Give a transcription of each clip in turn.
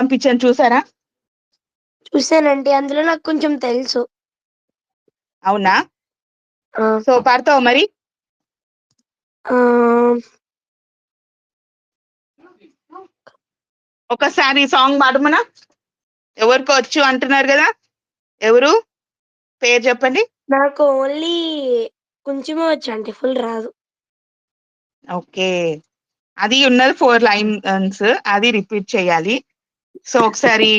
పంపించాను చూసారా? చూసానండి, అందులో నాకు కొంచెం తెలుసు. అవునా? సో పాడతావా మరి? ఒకసారి సాంగ్ పాడమనా? ఎవరికో వచ్చు అంటున్నారు కదా, ఎవరు పేరు చెప్పండి. నాకు ఓన్లీ కొంచెమే వచ్చు అంటే ఫుల్ రాదు. ఓకే, అది ఉన్నది 4 లైన్స్, అది రిపీట్ చేయాలి. సో ఒకసారి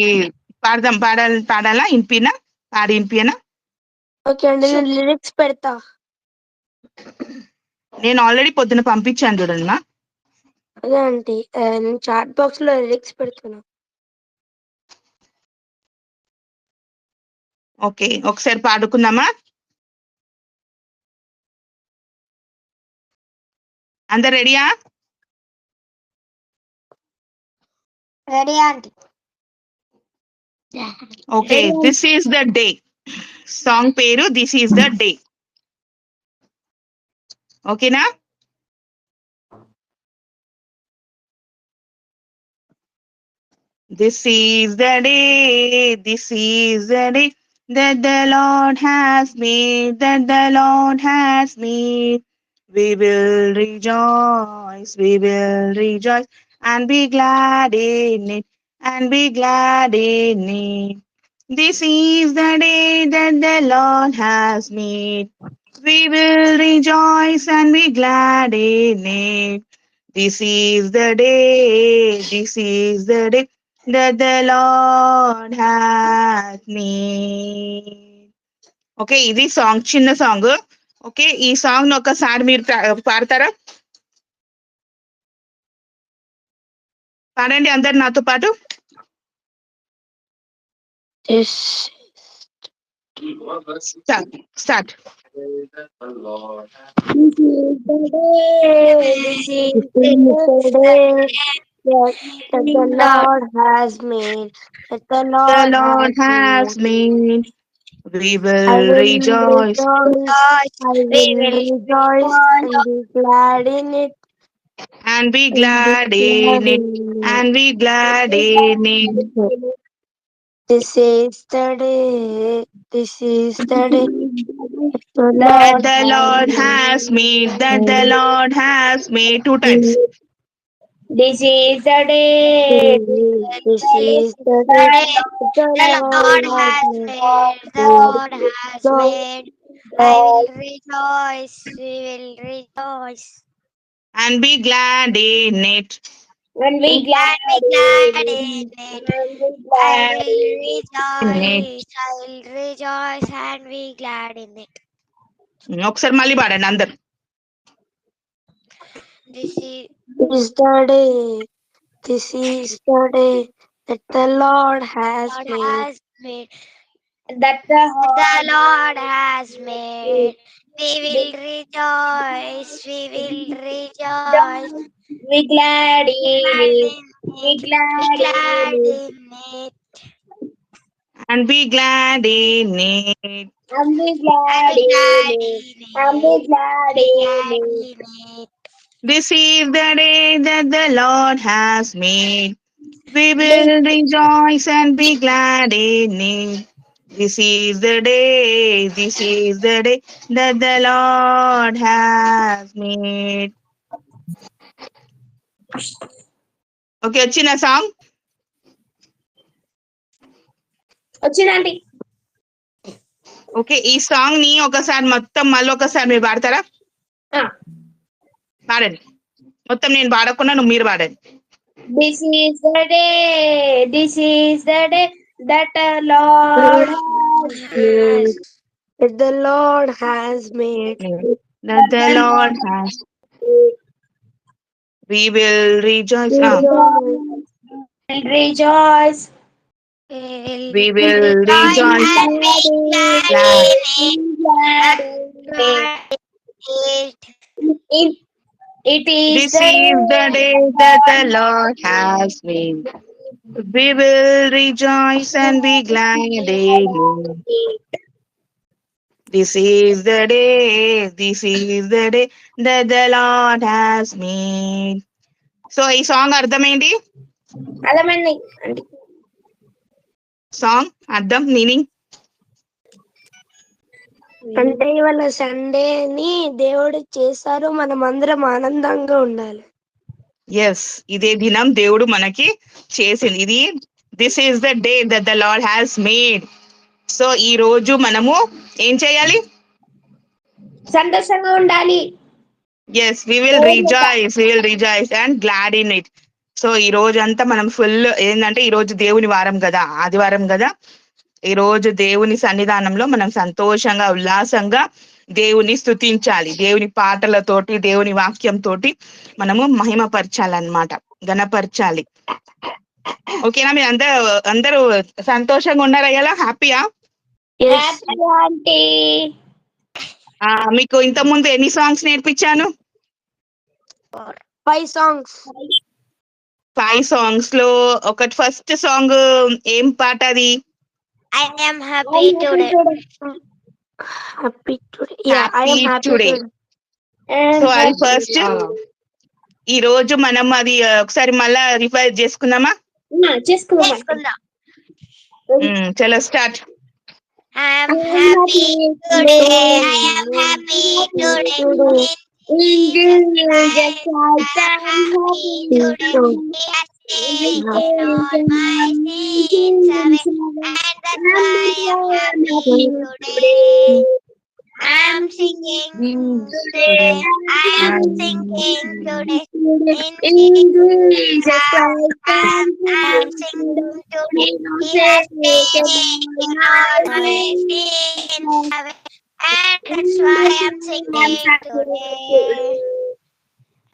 పాడాలా? ఇంపినా? పాడి ఇంపినా? ఓకే అండి, నేను లిరిక్స్ పెడతా. నేను ఆల్రెడీ పొద్దున పంపించాను చూడండి. అదే ఆంటీ, నేను చాట్ బాక్స్ లో లిరిక్స్ పెడుతున్నా. ఓకే, ఒకసారి పాడుకుందామా? అందరు రెడీయా? Ready aunty. Okay, this is the day. Song పేరు దిస్ ఈస్ ద డే. ఓకేనా? This is the day, this is the day that the Lord has made, that the Lord has made. We will rejoice and be glad in it, and be glad in it. This is the day that the Lord has made. We will rejoice and be glad in it. This is the day, this is the day that the Lord has made. Okay, ఇది song, చిన్న song. Okay, ఈ song ఒకసారి మీరు పాడతారా? పాడండి అందరు నాతో పాటు. Start. That the Lord has made, that the Lord has made. We I will will rejoice rejoice and be glad in it. and be glad in it, and be glad in it. This is the day, this is the day That the Lord has made, that the Lord has made. 2 times. This is the day, this is the day the Lord has made, the Lord has made. I will rejoice, we will rejoice. And be glad in it. And be glad Glad in it. I will In it. rejoice, I will rejoice and be glad in it. ఒకసారి మళ్ళీ పాడండి అందరు. This is the day, this is the day that the Lord has made. That the Lord has made. We will rejoice, we will rejoice. Be glad in it. Be Be glad glad in it. in it. And be glad in it. And be glad Be glad in it. in And be it. glad Be in glad it. in it. This is the day that the Lord has made. We will rejoice and be glad in it. This is the day, this is the day that the Lord has made. Okay, వచ్చిన song? వచ్చిందండి. Okay, ఈ song ని ఒకసారి మొత్తం మళ్ళీ ఒకసారి మీరు పాడతారా? పాడండి మొత్తం, నేను పాడకుండా మీరు పాడండి. This is the day, this is the day that the Lord has made. That the Lord has made. That the Lord has. We will rejoice. Rejoice. We will rejoice. And be glad Glad. in it. It is This is the day that the Lord has made. We will rejoice and be glad in it. This is the day, this is the day that the Lord has made. So ఈ song అర్థమైంది? అర్థమైంది. Song అర్థం meaning? అంటే ఇవాళ సండేని దేవుడు చేశారు, మనం అందరం ఆనందంగా ఉండాలి. ఎస్, ఇదే దినం దేవుడు మనకి చేసింది. ఇది this is the day that the Lord has made. So ఈ రోజు మనము ఏం చేయాలి? సంతోషంగా ఉండాలి. Yes, we will rejoice and glad in it. So ఈ రోజు అంతా మనం ఫుల్ ఏంటంటే, ఈ రోజు దేవుని వారం కదా, ఆదివారం కదా, ఈ రోజు దేవుని సన్నిధానంలో మనం సంతోషంగా ఉల్లాసంగా దేవుని స్తుతించాలి. దేవుని పాటలతోటి, దేవుని వాక్యం తోటి మనము మహిమపరచాలన్నమాట, గణపరచాలి. ఓకేనా? మీరు అందరూ సంతోషంగా ఉన్నారా? ఎలా హ్యాపీయా? మీకు ఇంత ముందు ఎన్ని సాంగ్స్ నేర్పించాను? 5 songs. 5 songs లో ఒకటి ఫస్ట్ సాంగ్ ఏం పాట అది? I am happy today. Happy today. Yeah, I am happy today. So అది ఫస్ట్. ఈ రోజు మనం అది ఒకసారి మళ్ళా రివైజ్ చేసుకుందామా? చేసుకుందాం. చలో start. I am happy today. I am happy today. In Jesus Christ, I am happy today. He has taken all my sins away, and that's why I am happy today. I am singing today. I am singing today. In Jesus Christ, I am singing today. He has taken all my sins away, and that's why I am singing today.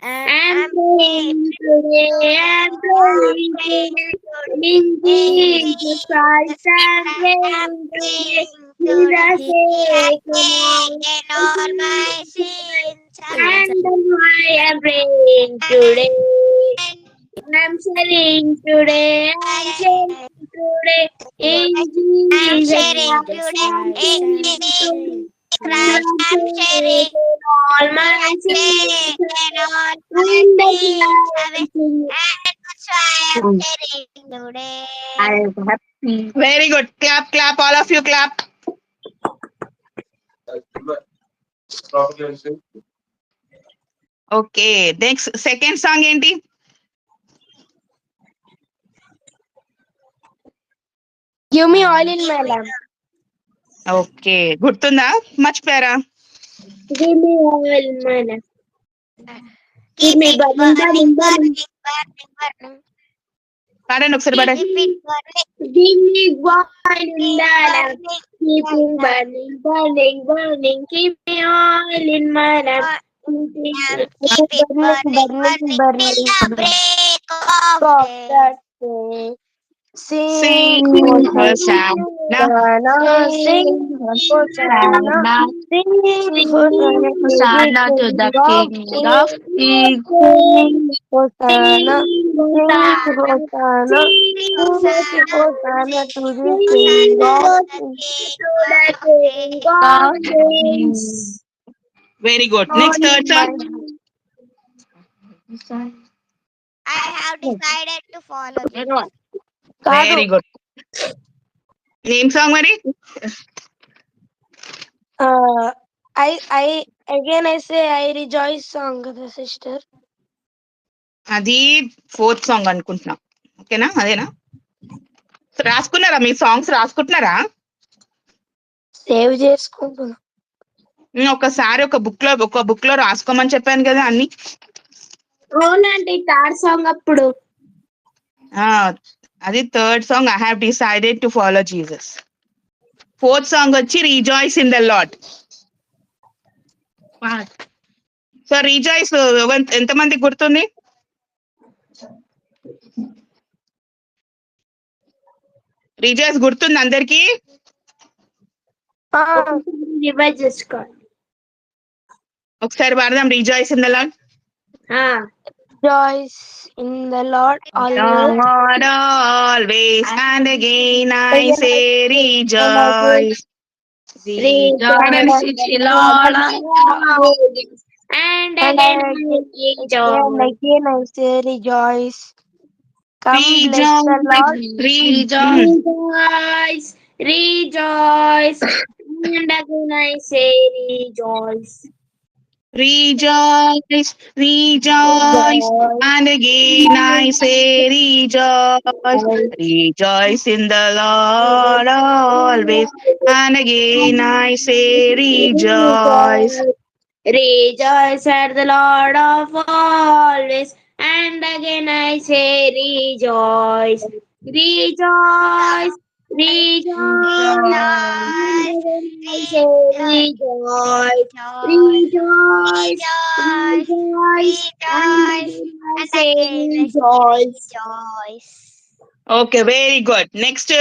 I'm praying today. I'm praying today. In Jesus Christ, I'm praying today. He has taken all my sins, and that's why I'm praying today. I'm sharing today. I'm sharing today. In Jesus Christ, I'm sharing Christ, I'm sharing all my sins and all my sins away, and that's why I'm sharing today. I am happy. Very good. Clap all of you clap. Okay, next second song ఏంటి? Give me oil in my lamp. Okay, గుర్తుందా? మర్చిపోయారా? Give me oil in my lamp. Keep it burning. పాడండి ఒకసారి, పాడండి. Keep it burning. Give me oil in the lamp. Keep it burning, burning, burning. Keep me oil in my lamp. Keep it burning till the break of day. Sing Hosanna, Sing Hosanna, sing Hosanna to the King of Kings. Hosanna, sing Hosanna, Hosanna to the King of Kings. Very good. Next third song. I have decided to follow Jesus. Very good. ఏం song మరి? I say I rejoice song, the sister. అది 4th song అనుకుంటున్నా. ఓకేనా? అదేనా? రాసుకున్నారా? మీ songs రాసుకుంటున్నారా? Save చేసుకుంటున్నా. ఒకసారి ఒక book లో రాసుకోమని చెప్పాను కదా అన్ని. అవునండి, థర్డ్ సాంగ్ అప్పుడు. అది third song, I have decided to follow Jesus. 4th song వచ్చి rejoice in the Lord. So rejoice ఎంతమందికి గుర్తుంది? రిజాయిస్ గుర్తుంది అందరికి? రివైజ్ చేసుకోండి. ఒకసారి పాడదాం, rejoice in the Lord. Rejoice in the Lord always. Lord always, and again I say rejoice. Rejoice in the Lord always. And again I say rejoice. Come bless the Lord. Rejoice. Rejoice. And again I say rejoice. Rejoice, rejoice, and again I say rejoice. Rejoice in the Lord always, and again I say rejoice. Rejoice at the Lord of always, and again I say rejoice. Rejoice, rejoice, and again I say rejoice. Rejoice, rejoice, and again I say rejoice. Okay very good next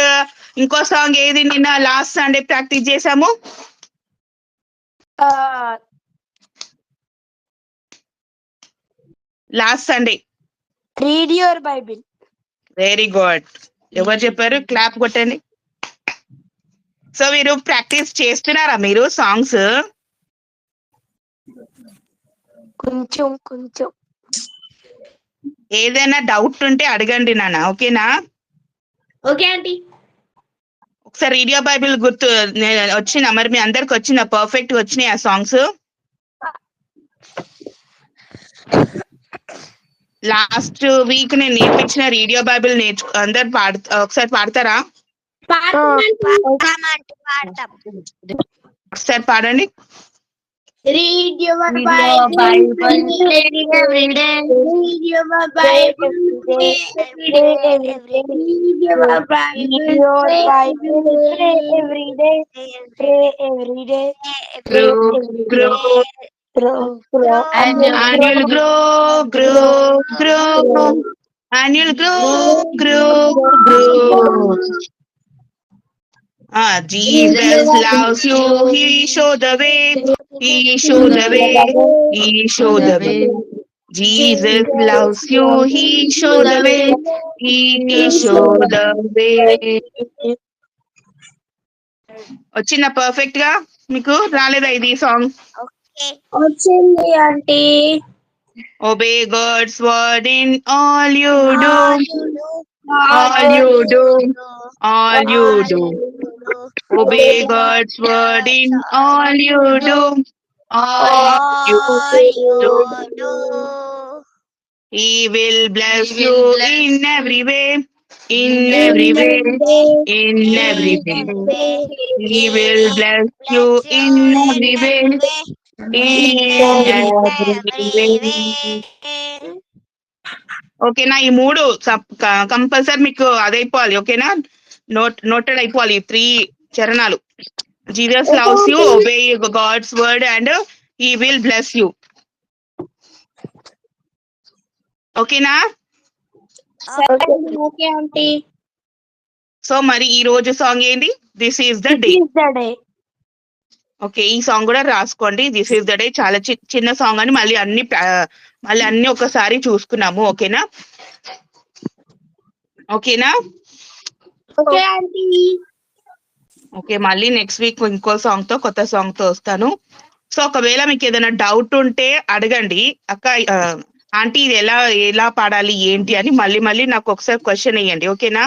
ఇంకో song ఏది నిన్న last Sunday practice చేసాము last Sunday Read your Bible. Very good ఎవరు చెప్పారు clap కొట్టండి so మీరు practice చేస్తున్నారా మీరు సాంగ్స్ కొంచెం ఏదైనా డౌట్ ఉంటే అడగండి నాన్న ఓకేనా ఓకే ఆంటీ. ఒకసారి రీడియో బైబిల్ గుర్తు వచ్చిందా మరి మీ అందరికి వచ్చిందా పర్ఫెక్ట్ వచ్చినాయి ఆ సాంగ్స్ లాస్ట్ వీక్ నేను నేర్పించిన రేడియో బైబిల్ అందరు ఒకసారి పాడతారా ఒకసారి పాడండి Read your Bible every day. Read your Bible every day. Read your Bible every day. Pray every day. grow and you'll grow and you'll grow. Jesus loves you, he show the way, he show the way, he show the way. Jesus loves you, he show the way, he show the way. వచ్చిందా perfect గా మీకు రాలేదా ఇది song వచ్చింది aunty. Obey God's word in all you do, all you do, all you do. Obey God's word in all you do, all you do. He will bless you in every way, in every way, in every way. He will bless you in every way, in every way. ఓకేనా ఈ మూడు compulsory మీకు అదైపోవాలి ఓకేనా noted అయిపోవాలి ఈ 3 చరణాలు Jesus loves you obey God's word and he will bless you ఓకేనా okay aunty. So మరి ఈ రోజు సాంగ్ ఏంటి this is the day okay ఈ సాంగ్ కూడా రాసుకోండి దిస్ ఈస్ ద డే చాలా చిన్న సాంగ్ అని మళ్ళీ అన్ని ఒకసారి చూసుకున్నాము ఓకేనా ఓకేనా ఓకే ఆంటీ. ఓకే మళ్ళీ నెక్స్ట్ వీక్ ఇంకో సాంగ్ తో కొత్త సాంగ్ తో వస్తాను సో ఒకవేళ మీకు ఏదైనా డౌట్ ఉంటే అడగండి అక్క ఆంటీ ఇది ఎలా పాడాలి ఏంటి అని మళ్ళీ నాకు ఒకసారి క్వశ్చన్ వేయండి ఓకేనా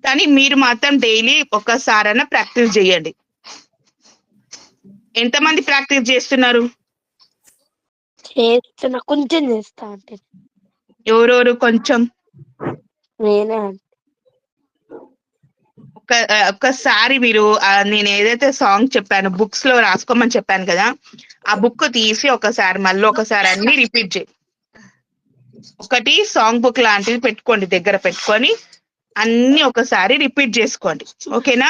కానీ మీరు మాత్రం డైలీ ఒక్కసారైనా ప్రాక్టీస్ చేయండి ఎంతమంది ప్రాక్టీస్ చేస్తున్నారు కొంచెం చేస్తా అంటే ఎవరెవరు కొంచెం నేనే ఒక్కసారి మీరు నేను ఏదైతే సాంగ్ చెప్పాను బుక్స్ లో రాసుకోమని చెప్పాను కదా ఆ బుక్ తీసి మళ్ళీ ఒకసారి అన్ని రిపీట్ చేయి ఒకటి సాంగ్ బుక్ లాంటిది పెట్టుకోండి దగ్గర పెట్టుకొని అన్ని ఒకసారి రిపీట్ చేసుకోండి ఓకేనా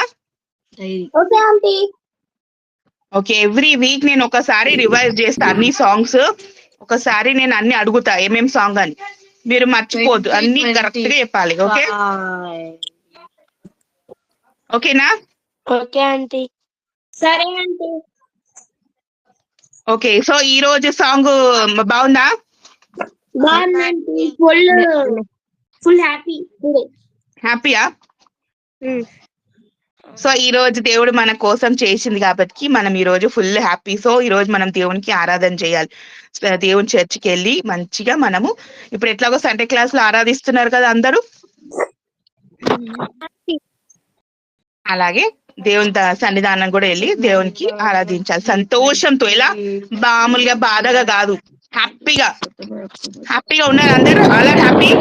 okay aunty. Okay every week నేను ఒకసారి రివైజ్ చేస్తా అన్ని సాంగ్స్ ఒకసారి నేను అన్ని అడుగుతా ఏమేం సాంగ్ అని మీరు మర్చిపోద్దు అన్ని కరెక్ట్ గా చెప్పాలి ఓకే ఓకేనా ఓకే ఆంటీ. సరే ఆంటీ. ఓకే సో ఈ రోజు సాంగ్ బాగుందా బాగుందండి ఫుల్ హ్యాపీ టుడే. హ్యాపీయా సో ఈ రోజు దేవుడు మన కోసం చేసింది కాబట్టి మనం ఈ రోజు ఫుల్ హ్యాపీ. సో ఈ రోజు మనం దేవునికి ఆరాధన చేయాలి. దేవుని చర్చికి వెళ్ళి మంచిగా మనము ఇప్పుడు ఎట్లాగో సండే క్లాస్ లో ఆరాధిస్తున్నారు కదా అందరూ, అలాగే దేవుని సన్నిధానం కూడా వెళ్ళి దేవునికి ఆరాధించాలి సంతోషంతో. ఎలా మామూలుగా బాధగా కాదు, హ్యాపీగా. హ్యాపీగా ఉన్నారు అందరూ? అలా happy.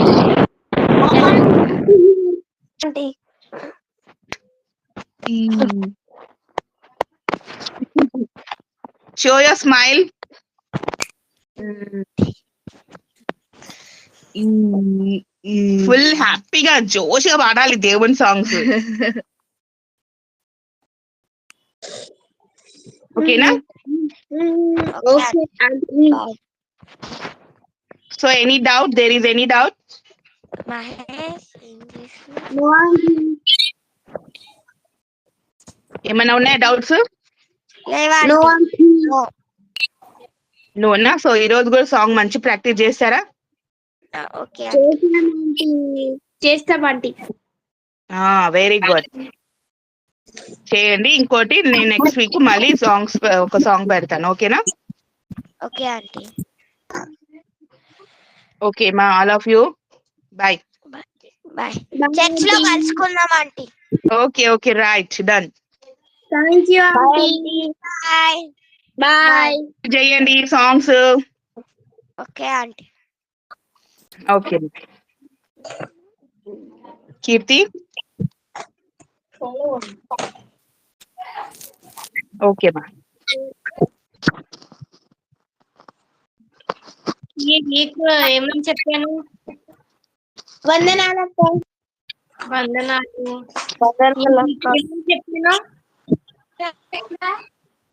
Show your smile. Full హ్యాపీగా జోష్గా పాడాలి దేవుని సాంగ్స్. ఓకేనా? So any doubt? There is any doubt? ఏమైనా ఉన్నాయా డౌట్స్? నువ్వున్నా. సో ఈ రోజు కూడా సాంగ్ మంచి ప్రాక్టీస్ చేస్తారా? చేస్తామండి. వెరీ గుడ్, చేయండి. ఇంకోటి నేను నెక్స్ట్ వీక్ మళ్ళీ ఒక సాంగ్ పెడతాను. ఓకేనా? Okay aunty. ఓకే మా all of you, bye. Bye. Church లో కలుసుకుందాం aunty. Okay okay right, done. Thank you aunty. Bye bye. చేయండి songs. Okay aunty. Okay Keerthi. Okay మా. నీకు ఏమని చెప్పాను? వందనాలు. వందనాలు. ఏమని చెప్పాను?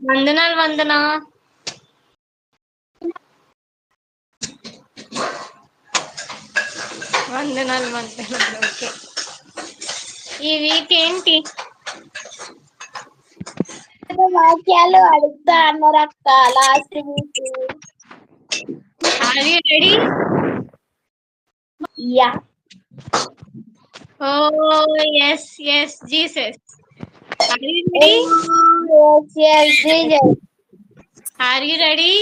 వందనాలు. వందనాలు. ఓకే. ఈ వీక్ ఏంటి? వాక్యాలు అడుగుతా అన్నారు అక్క last week. Are you ready? Yeah. Oh yes Jesus. Are you ready? Yes Jesus. Are you ready?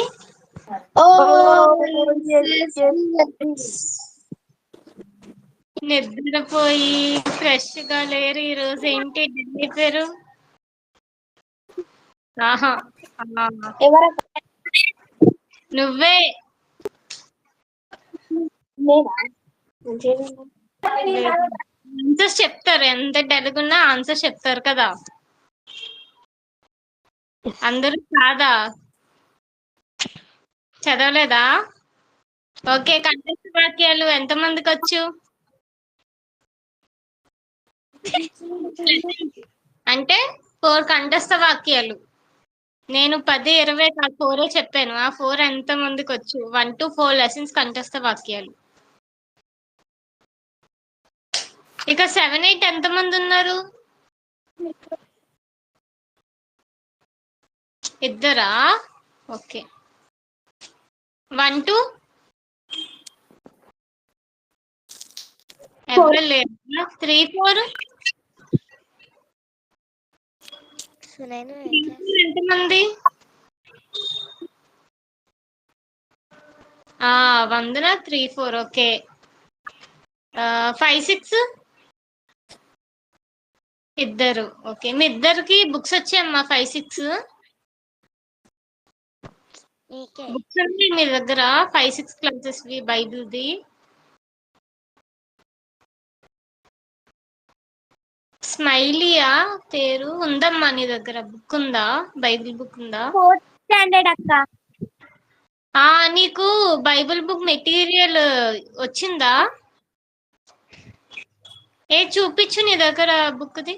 Yes. నిద్రపోయి ఫ్రెష్ గా లేరు ఈ రోజు. ఏంటి ఢిల్లీ పేరు? నువ్వే. ఆన్సర్స్ చెప్తారు, ఎంత తెలుగున్నా ఆన్సర్ చెప్తారు కదా అందరూ. కాదా? చదవలేదా? ఓకే. కంఠస్థ వాక్యాలు ఎంతమందికి వచ్చు? అంటే 4 కంఠస్థ వాక్యాలు. నేను 10, 20 4 చెప్పాను. ఆ 4 ఎంత మందికి వచ్చు? 1 to 4 లెసన్స్ కంఠస్థ వాక్యాలు. ఇక 7, 8 ఎంత మంది ఉన్నారు? ఇద్దరా? ఓకే. 1 to ఎవరు లేరు. 3, 4 ఎంతమంది? వందన 3, 4. ఓకే. 5, 6 ఇద్దరు. ఓకే. మీ ఇద్దరికి బుక్స్ వచ్చాయమ్మా? 5, 6 బుక్స్ ఉన్నాయి మీ దగ్గర? 5, 6 క్లాసెస్ బైబిల్ది. స్మైలీయా పేరు? ఉందమ్మా నీ దగ్గర బుక్ ఉందా? బైబిల్ బుక్ ఉందా? 4th స్టాండర్డ్ అక్క. నీకు బైబిల్ బుక్ మెటీరియల్ వచ్చిందా? చూపించు నీ దగ్గర బుక్ది.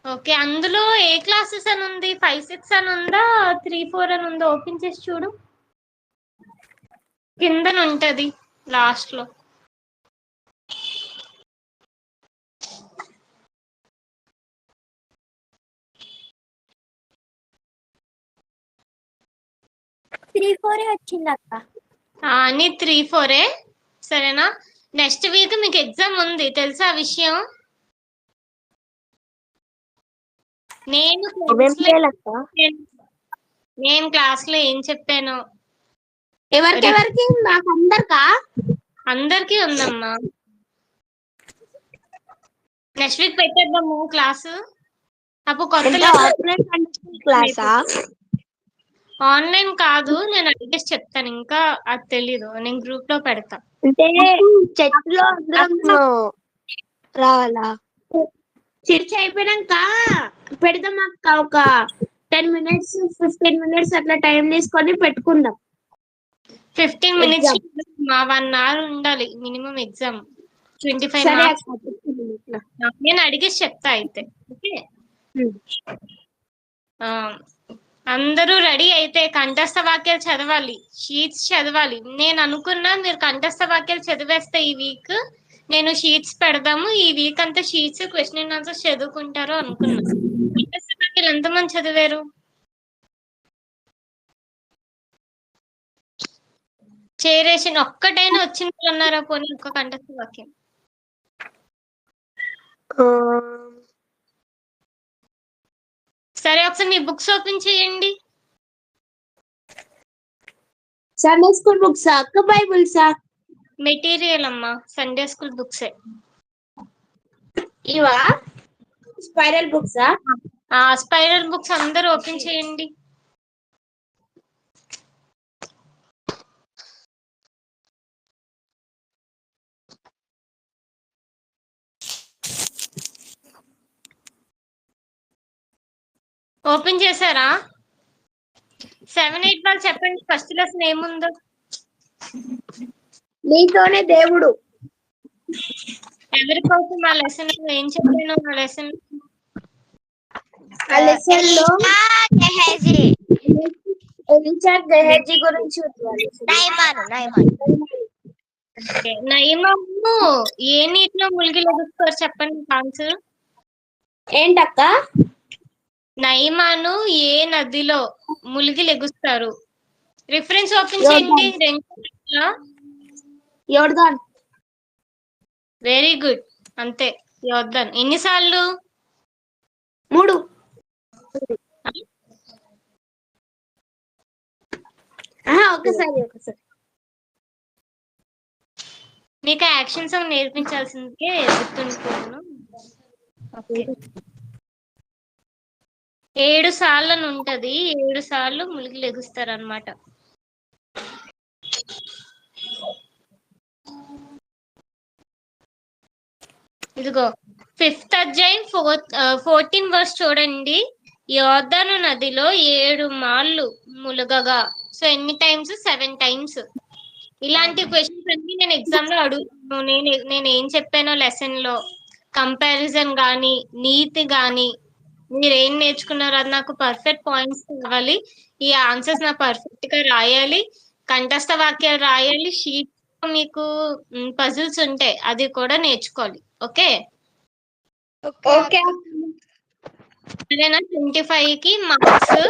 ఓకే. అందులో ఏ క్లాసెస్ అని ఉంది? 5, 6 అని ఉందా? 3, 4 అని ఉందా? ఓపెన్ చేసి చూడు, కిందన ఉంటది లాస్ట్ లో. వచ్చింది అక్క. నీ 3, 4 సరేనా? నెక్స్ట్ వీక్ మీకు ఎగ్జామ్ ఉంది తెలుసా ఆ విషయం? నేను క్లాస్ లో ఏం చెప్పాను? ఎవరికెవరికి? నాకు అందరికా? అందరికీ ఉందమ్మా. నెక్స్ట్ వీక్ పెట్టేద్దాము క్లాసు. అప్పుడు కొత్త క్లాసా? ఆన్లైన్ కాదు, నేను అడిగేసి చెప్తాను. ఇంకా అది తెలీదు, నేను గ్రూప్ లో పెడతా. అంటే చర్చిలో అందరం రావాలా? చర్చ అయిపోయినాక పెడదాం అక్క. ఒక 10 minutes 15 minutes అట్లా టైం తీసుకొని పెట్టుకుందాం. 15 minutes 1 hour ఉండాలి మినిమం ఎగ్జామ్. 25 మార్క్స్. నేను అడిగేసి చెప్తా అయితే. ఓకే, అందరూ రెడీ అయితే కంఠస్థ వాక్యాలు చదవాలి, షీట్స్ చదవాలి. నేను అనుకున్నా మీరు కంఠస్థ వాక్యాలు చదివేస్తే ఈ వీక్ నేను షీట్స్ పెడదాము. ఈ వీక్ అంతా షీట్స్ క్వశ్చన్ అండ్ ఆన్సర్స్ చదువుకుంటారు అనుకున్నా. కంఠస్థ వాక్యాలు ఎంతమంది చదివారు? చేరేషన్ ఒక్కటైనా వచ్చింది అన్నారా? పోనీ ఒక్క కంఠస్థ వాక్యం. సరే, ఒకసారి మీ బుక్స్ ఓపెన్ చేయండి. సండే స్కూల్ బుక్స్ అక్క? బైబుల్సా? మెటీరియల్ అమ్మా, సండే స్కూల్ బుక్స్. ఇవా స్పైరల్ బుక్సా? స్పైరల్ బుక్స్ అందరూ ఓపెన్ చేయండి. ఓపెన్ చేశారా? 7, 8 వాళ్ళు చెప్పండి, ఫస్ట్ లెసన్ ఏముందో. నీతోనే దేవుడు. ఎవరి కోసం ఆ లెసన్ ఏం చెప్పాను? ఆ లెసన్ లో గెహజీ గురించి నయమాను ఏ నీటిలో మునిగి లెగుస్తారు? చెప్పండి ఆన్సర్. ఏంటక్క? నయమాను ఏ నదిలో మునిగి లెగుస్తారు? రిఫరెన్స్ ఓపెన్ చేయండి. యోర్దాన్. వెరీ గుడ్, అంతే, యోర్దాన్. ఎన్నిసార్లు? 3. ఒకసారి. మీకు యాక్షన్ సాంగ్ నేర్పించాల్సిందే గుర్తుంటున్నాను. 7 సార్లు అని ఉంటది, 7 సార్లు మునిగి లెగుస్తారు అన్నమాట. ఇదిగో 5th అధ్యాయం 14 వర్స్ చూడండి. యోర్దాను నదిలో 7 మార్లు ములగగా. సో ఎన్ని టైమ్స్? 7 టైమ్స్. ఇలాంటి క్వశ్చన్స్ అన్ని నేను ఎగ్జామ్ లో అడుగుతాను. నేను ఏం చెప్పానో లెసన్ లో కంపారిజన్ గానీ, నీతి గానీ, మీరు ఏం నేర్చుకున్నారో అది నాకు పర్ఫెక్ట్ పాయింట్స్ కావాలి. ఈ ఆన్సర్స్ నాకు పర్ఫెక్ట్ గా రాయాలి, కంఠస్థ వాక్యాలు రాయాలి, షీట్ మీకు పజిల్స్ ఉంటాయి, అది కూడా నేర్చుకోవాలి. ఓకే సరేనా? 25 కి మార్క్స్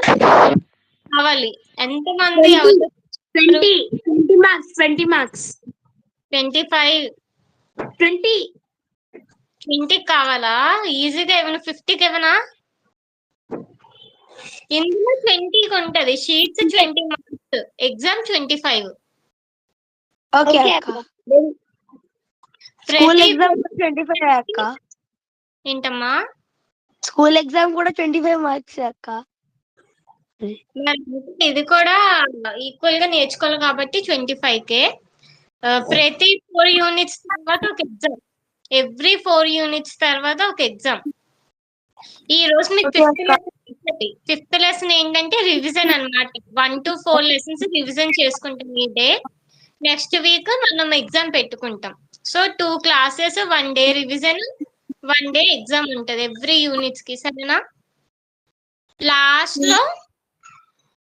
కావాలి. ఎంతమంది? 20 మార్క్స్. 25 20 కావాలా? ఈజీగా ఏమైనా 50కి ఏమైనా? ఇందులో 20 ఉంటది, షీట్స్ 20 మార్క్స్, ఎగ్జామ్ 25. ఏంటమ్మా? స్కూల్ ఎగ్జామ్ కూడా 25 మార్క్స్ అక్క. ఇది కూడా ఈక్వల్ గా నేర్చుకోవాలి కాబట్టి 25K. ప్రతి 4 యూనిట్స్ తర్వాత ఒక ఎగ్జామ్, ఎవ్రీ 4 యూనిట్స్ తర్వాత ఒక ఎగ్జామ్. ఈ రోజు మీకు 5th లెసన్ ఏంటంటే రివిజన్ అన్నమాట. 1 to 4 లెసన్స్ రివిజన్ చేసుకుంటాం ఈ డే. నెక్స్ట్ వీక్ మనం ఎగ్జామ్ పెట్టుకుంటాం. So 2 classes, 1 day revision, 1 day exam ఉంటది ఎవ్రీ యూనిట్స్ కి. సరేనా? లాస్ట్ లో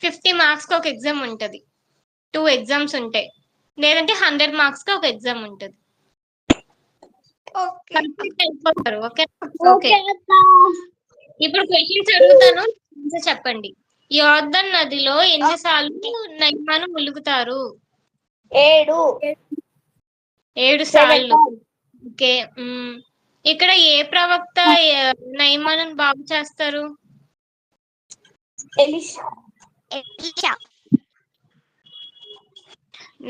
50 మార్క్స్ కి ఒక ఎగ్జామ్ ఉంటది. 2 ఎగ్జామ్స్ ఉంటాయి, లేదంటే 100 మార్క్స్ కి ఒక ఎగ్జామ్ ఉంటది. అయిపోతారు. ఓకే. ఇప్పుడు క్వశ్చన్స్ అడుగుతాను, చెప్పండి. యోర్దాన్ నదిలో ఎన్నిసార్లు నయమాను ములుగుతారు? 7 సార్లు. ఓకే. ఇక్కడ ఏ ప్రవక్త నయమాను బాగు చేస్తారు? ఎలీషా.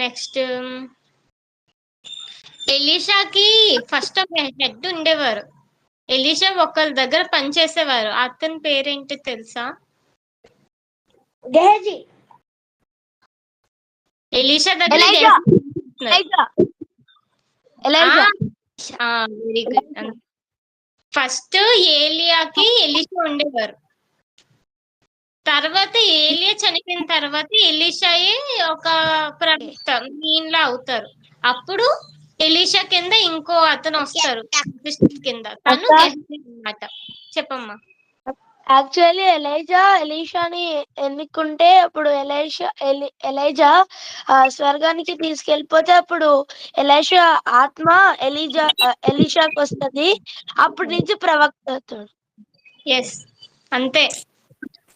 నెక్స్ట్ ఎలీషాకి ఫస్ట్ ఒక హెడ్ ఉండేవారు. ఎలీషా ఒకళ్ళ దగ్గర పనిచేసేవారు. అతని పేరేంటి తెలుసా? గెహజీ. ఎలీషా దగ్గర ఎలైజా. Very good. ఫస్ట్ ఏలియాకి ఎలీషా ఉండేవారు. తర్వాత ఏలియా చనిపోయిన తర్వాత ఎలీషాయే ఒక ప్రవక్త ఈయనలా అవుతారు. అప్పుడు ఎలీషా కింద ఇంకో అతను వస్తారు కింద. తను అన్నమాట. చెప్పమ్మా. యాక్చువల్లీ ఎలీషాని ఎన్నుకుంటే అప్పుడు ఎలైజా స్వర్గానికి తీసుకెళ్ళిపోతే అప్పుడు ఎలీషా ఆత్మ ఎలీషాకి వస్తుంది. అప్పటి నుంచి ప్రవక్త అవుతాడు. ఎస్, అంతే.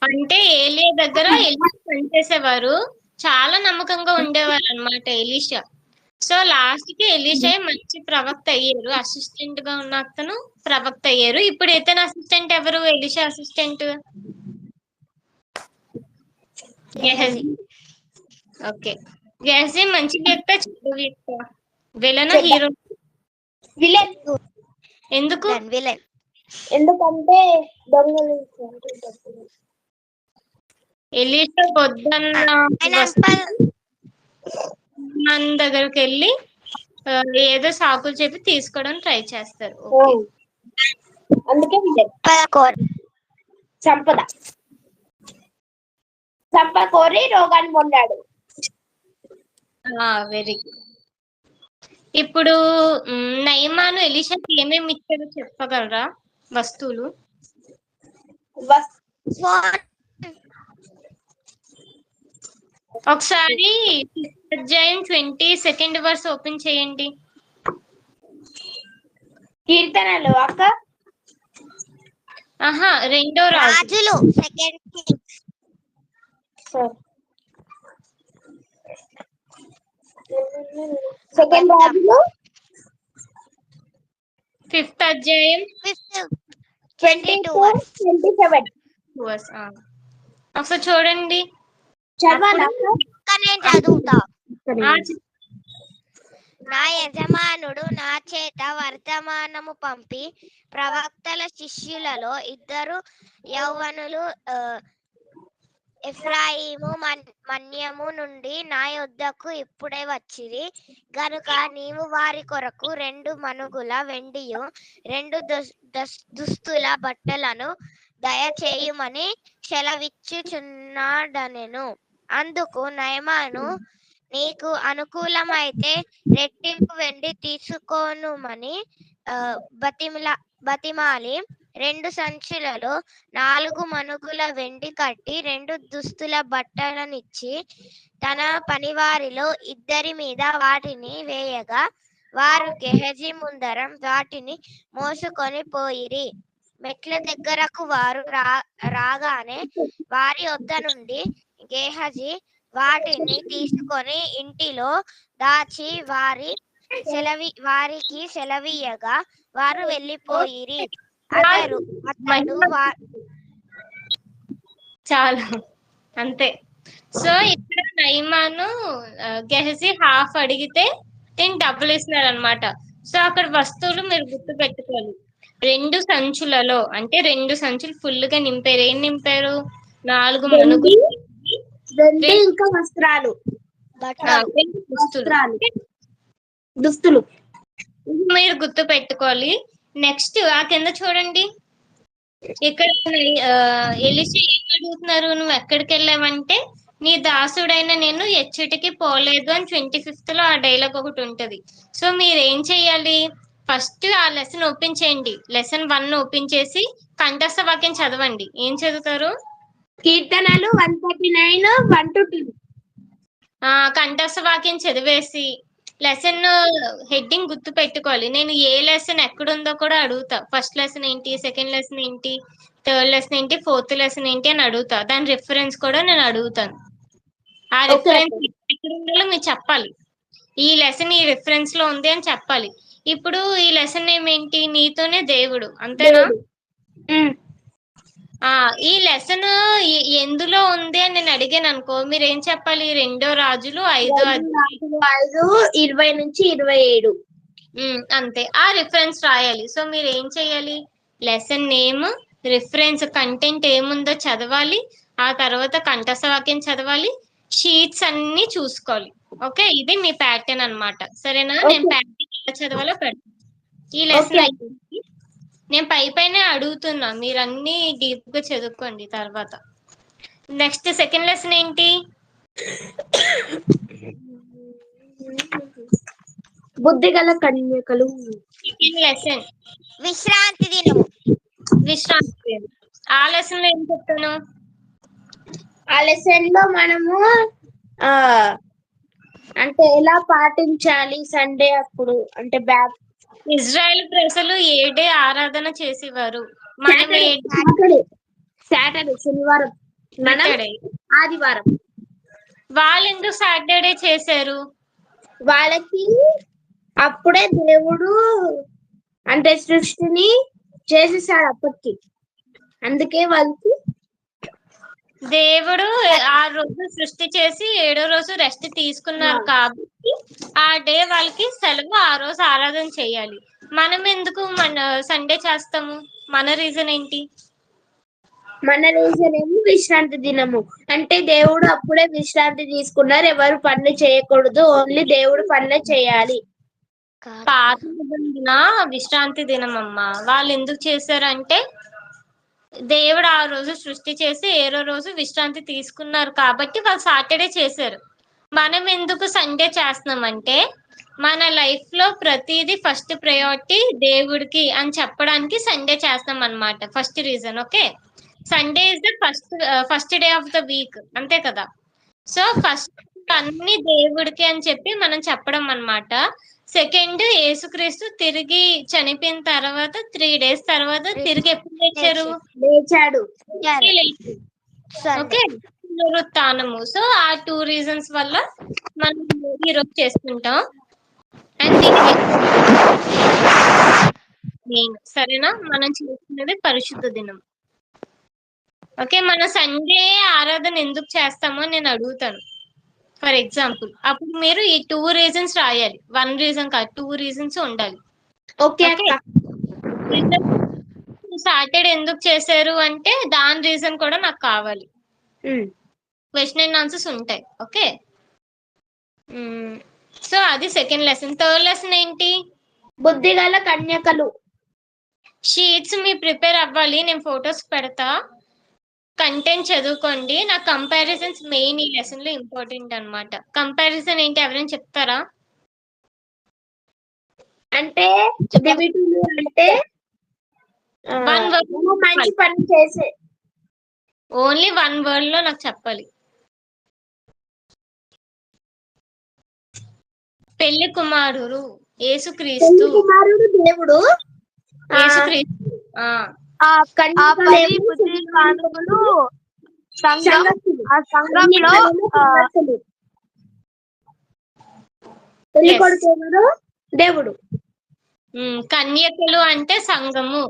అంటే ఏలియా దగ్గర ఎలీషా పనిచేసేవారు. చాలా నమ్మకంగా ఉండేవారు అన్నమాట ఎలీషా. సో లాస్ట్ కి ఎలీషా మంచి ప్రవక్త అయ్యారు. అసిస్టెంట్ గా ఉన్న అతను ప్రవక్త అయ్యారు. ఇప్పుడు ఇతను అసిస్టెంట్ ఎవరు? Elisha assistant Gehazi. Okay, Gehazi మంచి వ్యక్త, చెడు వ్యక్త, విలన్ హీరో? విలన్. ఎందుకు? విలన్. ఎందుకంటే దొంగలు ఎలీషా మన దగ్గరికి వెళ్ళి ఏదో సాకులు చెప్పి తీసుకోవడం ట్రై చేస్తారు. అందుకే చంప కోరి రోగాన్ని పొందాడు. Very good. ఇప్పుడు నయమాను ఎలీషాకి ఏమేమి ఇచ్చారో చెప్పగలరా? వస్తువులు. ఒకసారి అధ్యాయం 22nd verse ఓపెన్ చేయండి. కీర్తనలు అక్క. రెండో రాజులు. సెకండ్ రాజులు 5th అధ్యాయం 22-27. ఒకసారి చూడండి. నేను చదువుతా. నా యజమానుడు నా చేత వర్తమానము పంపి ప్రవక్తల శిష్యులలో 2 యౌవనులు ఎఫ్రాయిము మన్యము నుండి నా యొద్దకు ఇప్పుడే వచ్చిరి గనుక నీవు వారి కొరకు 2 మనుగుల వెండియు 2 దుస్తుల బట్టలను దయచేయుమని సెలవిచ్చుచున్నాడనెను. అందుకు నయమాను నీకు అనుకూలమైతే రెట్టింపు వెండి తీసుకోనుమని బతిమాలి 2 సంచులలో 4 మనుగుల వెండి కట్టి 2 దుస్తుల బట్టలనిచ్చి తన పనివారిలో 2 మీద వాటిని వేయగా వారు గెహజీ ముందరం వాటిని మోసుకొని పోయిరి. మెట్ల దగ్గరకు వారు రాగానే వారి వద్ద నుండి గెహజీ వాటిని తీసుకొని ఇంటిలో దాచి వారికి సెలవీయగా వారు వెళ్ళిపోయిరి. చాలా అంతే. సో ఇక్కడ నయమాను గెహజీ హాఫ్ అడిగితే నేను డబ్బులు ఇస్తున్నాడు అనమాట. సో అక్కడ వస్తువులు మీరు గుర్తు పెట్టుకోవాలి. 2 సంచులలో అంటే 2 సంచులు ఫుల్ గా నింపారు. ఏం నింపారు? 4 మనుగులు, ఇంకా వస్త్రాలు, దుస్తులు మీరు గుర్తు పెట్టుకోవాలి. నెక్స్ట్ ఆ కింద చూడండి. ఇక్కడ ఎలీషా ఏం అడుగుతున్నారు? నువ్వు ఎక్కడికి వెళ్ళావంటే నీ దాసుడైన నేను ఎచ్చటికి పోలేదు అని 25th లో ఆ డైలాగ్ ఒకటి ఉంటది. సో మీరు ఏం చెయ్యాలి? ఫస్ట్ ఆ లెసన్ ఓపెన్ చేయండి. లెసన్ 1 ఓపెన్ చేసి కంఠస్థ వాక్యం చదవండి. ఏం చదువుతారు? కీర్తనలు 139-1-2. కంఠస్థ వాక్యం చదివేసి లెసన్ హెడ్డింగ్ గుర్తు పెట్టుకోవాలి. నేను ఏ లెసన్ ఎక్కడుందో కూడా అడుగుతా. ఫస్ట్ లెసన్ ఏంటి, సెకండ్ లెసన్ ఏంటి, థర్డ్ లెసన్ ఏంటి, 4th లెసన్ ఏంటి అని అడుగుతా. దాని రిఫరెన్స్ కూడా నేను అడుగుతాను. ఆ రిఫరెన్స్ ఎక్కడ ఉండాలో మీరు చెప్పాలి. ఈ లెసన్ ఈ రిఫరెన్స్ లో ఉంది అని చెప్పాలి. ఇప్పుడు ఈ లెసన్ ఏమేంటి? నీతోనే దేవుడు, అంతేనా? ఈ లెసన్ ఎందులో ఉంది అని నేను అడిగాను అనుకో, మీరు ఏం చెప్పాలి? 2 రాజులు 5 5 20 నుంచి 27. అంతే. ఆ రిఫరెన్స్ రాయాలి. సో మీరు ఏం చేయాలి? లెసన్ నేమ్, రిఫరెన్స్, కంటెంట్ ఏముందో చదవాలి. ఆ తర్వాత కంఠస్థ వాక్యం చదవాలి. షీట్స్ అన్ని చూసుకోవాలి. ఓకే, ఇది మీ ప్యాటర్న్ అన్నమాట. సరేనా? నేను ప్యాటర్న్ ఎలా చదవాలో పెడతాను. ఈ లెసన్ అయిపోయింది. నేను పైనే అడుగుతున్నా, మీరు అన్ని డీప్ గా చదువుకోండి. తర్వాత నెక్స్ట్ సెకండ్ లెసన్ ఏంటి? బుద్ధిగల కన్యకలు. సెకండ్ లెసన్ విశ్రాంతి దినము. విశ్రాంతి దినం. ఆ లెసన్ లో ఏం చెప్తాను? ఆ లెసన్ లో మనము అంటే ఎలా పాటించాలి సండే అప్పుడు, అంటే ఇజ్రాయెల్ ప్రజలు ఏ డే ఆరాధన చేసేవారు? మనం సాటర్డే శనివారం, మనం ఆదివారం. వాళ్ళు ఎందుకు సాటర్డే చేశారు? వాళ్ళకి అప్పుడే దేవుడు అంటే సృష్టిని చేసేసాడు అప్పటికి, అందుకే వాళ్ళకి దేవుడు ఆ రోజు సృష్టి చేసి 7వ రోజు రెస్ట్ తీసుకున్నారు కాబట్టి ఆ డే వాళ్ళకి సెలవు. ఆ రోజు ఆరాధన చేయాలి. మనం ఎందుకు మన సండే చేస్తాము? మన రీజన్ ఏంటి? మన రీజన్ ఏమో విశ్రాంతి దినము, అంటే దేవుడు అప్పుడే విశ్రాంతి తీసుకున్నారు, ఎవరు పనులు చేయకూడదు, ఓన్లీ దేవుడు పనులే చేయాలి. పాత నిబంధన విశ్రాంతి దినం అమ్మా. వాళ్ళు ఎందుకు చేశారంటే దేవుడు ఆ రోజు సృష్టి చేసి 7వ రోజు విశ్రాంతి తీసుకున్నారు కాబట్టి వాళ్ళు సాటర్డే చేశారు. మనం ఎందుకు సండే చేస్తున్నామంటే మన లైఫ్ లో ప్రతిదీ ఫస్ట్ ప్రయారిటీ దేవుడికి అని చెప్పడానికి సండే చేస్తాం అన్నమాట. First reason. Okay, Sunday is the first day of the week, అంతే కదా? సో ఫస్ట్ అన్ని దేవుడికి అని చెప్పి మనం చెప్పడం అన్నమాట. సెకండ్, యేసుక్రీస్తు తిరిగి చనిపోయిన తర్వాత 3 days తర్వాత తిరిగి ఎప్పుడు లేచాడు. ఓకే, పునరుత్థానము. సో ఆ 2 reasons వల్ల మనం ఈ రోజు చేసుకుంటాం. అండ్ మెయిన్, సరేనా? మనం చేసుకునేది పరిశుద్ధ దినం. ఓకే, మన సండే ఆరాధన ఎందుకు చేస్తామో నేను అడుగుతాను. ఫర్ ఎగ్జాంపుల్, అప్పుడు మీరు ఈ 2 reasons రాయాలి. 1 reason కాదు, 2 reasons ఉండాలి. ఓకే, సాటర్డే ఎందుకు చేశారు అంటే దాని రీజన్ కూడా నాకు కావాలి. క్వశ్చన్ అండ్ ఆన్సర్స్ ఉంటాయి. ఓకే, సో అది సెకండ్ లెసన్. థర్డ్ లెసన్ ఏంటి? బుద్ధిగల కన్యకలు. షీట్స్ మీ ప్రిపేర్ అవ్వాలి. నేను ఫొటోస్ పెడతా, కంటెంట్ చదువుకోండి. నా కంపారిజన్స్ మెయిన్ ఈ లెసన్ లో ఇంపార్టెంట్ అన్నమాట. కంపారిజన్ ఏంటి ఎవరైనా చెప్తారా? అంటే అంటే మంచి పని చేసే, ఓన్లీ 1 word లో నాకు చెప్పాలి. పెళ్లి కుమారుడు యేసుక్రీస్తు. కుమారుడు దేవుడు. యేసుక్రీస్తు. సంఘంలో పెళ్లి కొడుకు దేవుడు. కన్యకలు అంటే సంఘము.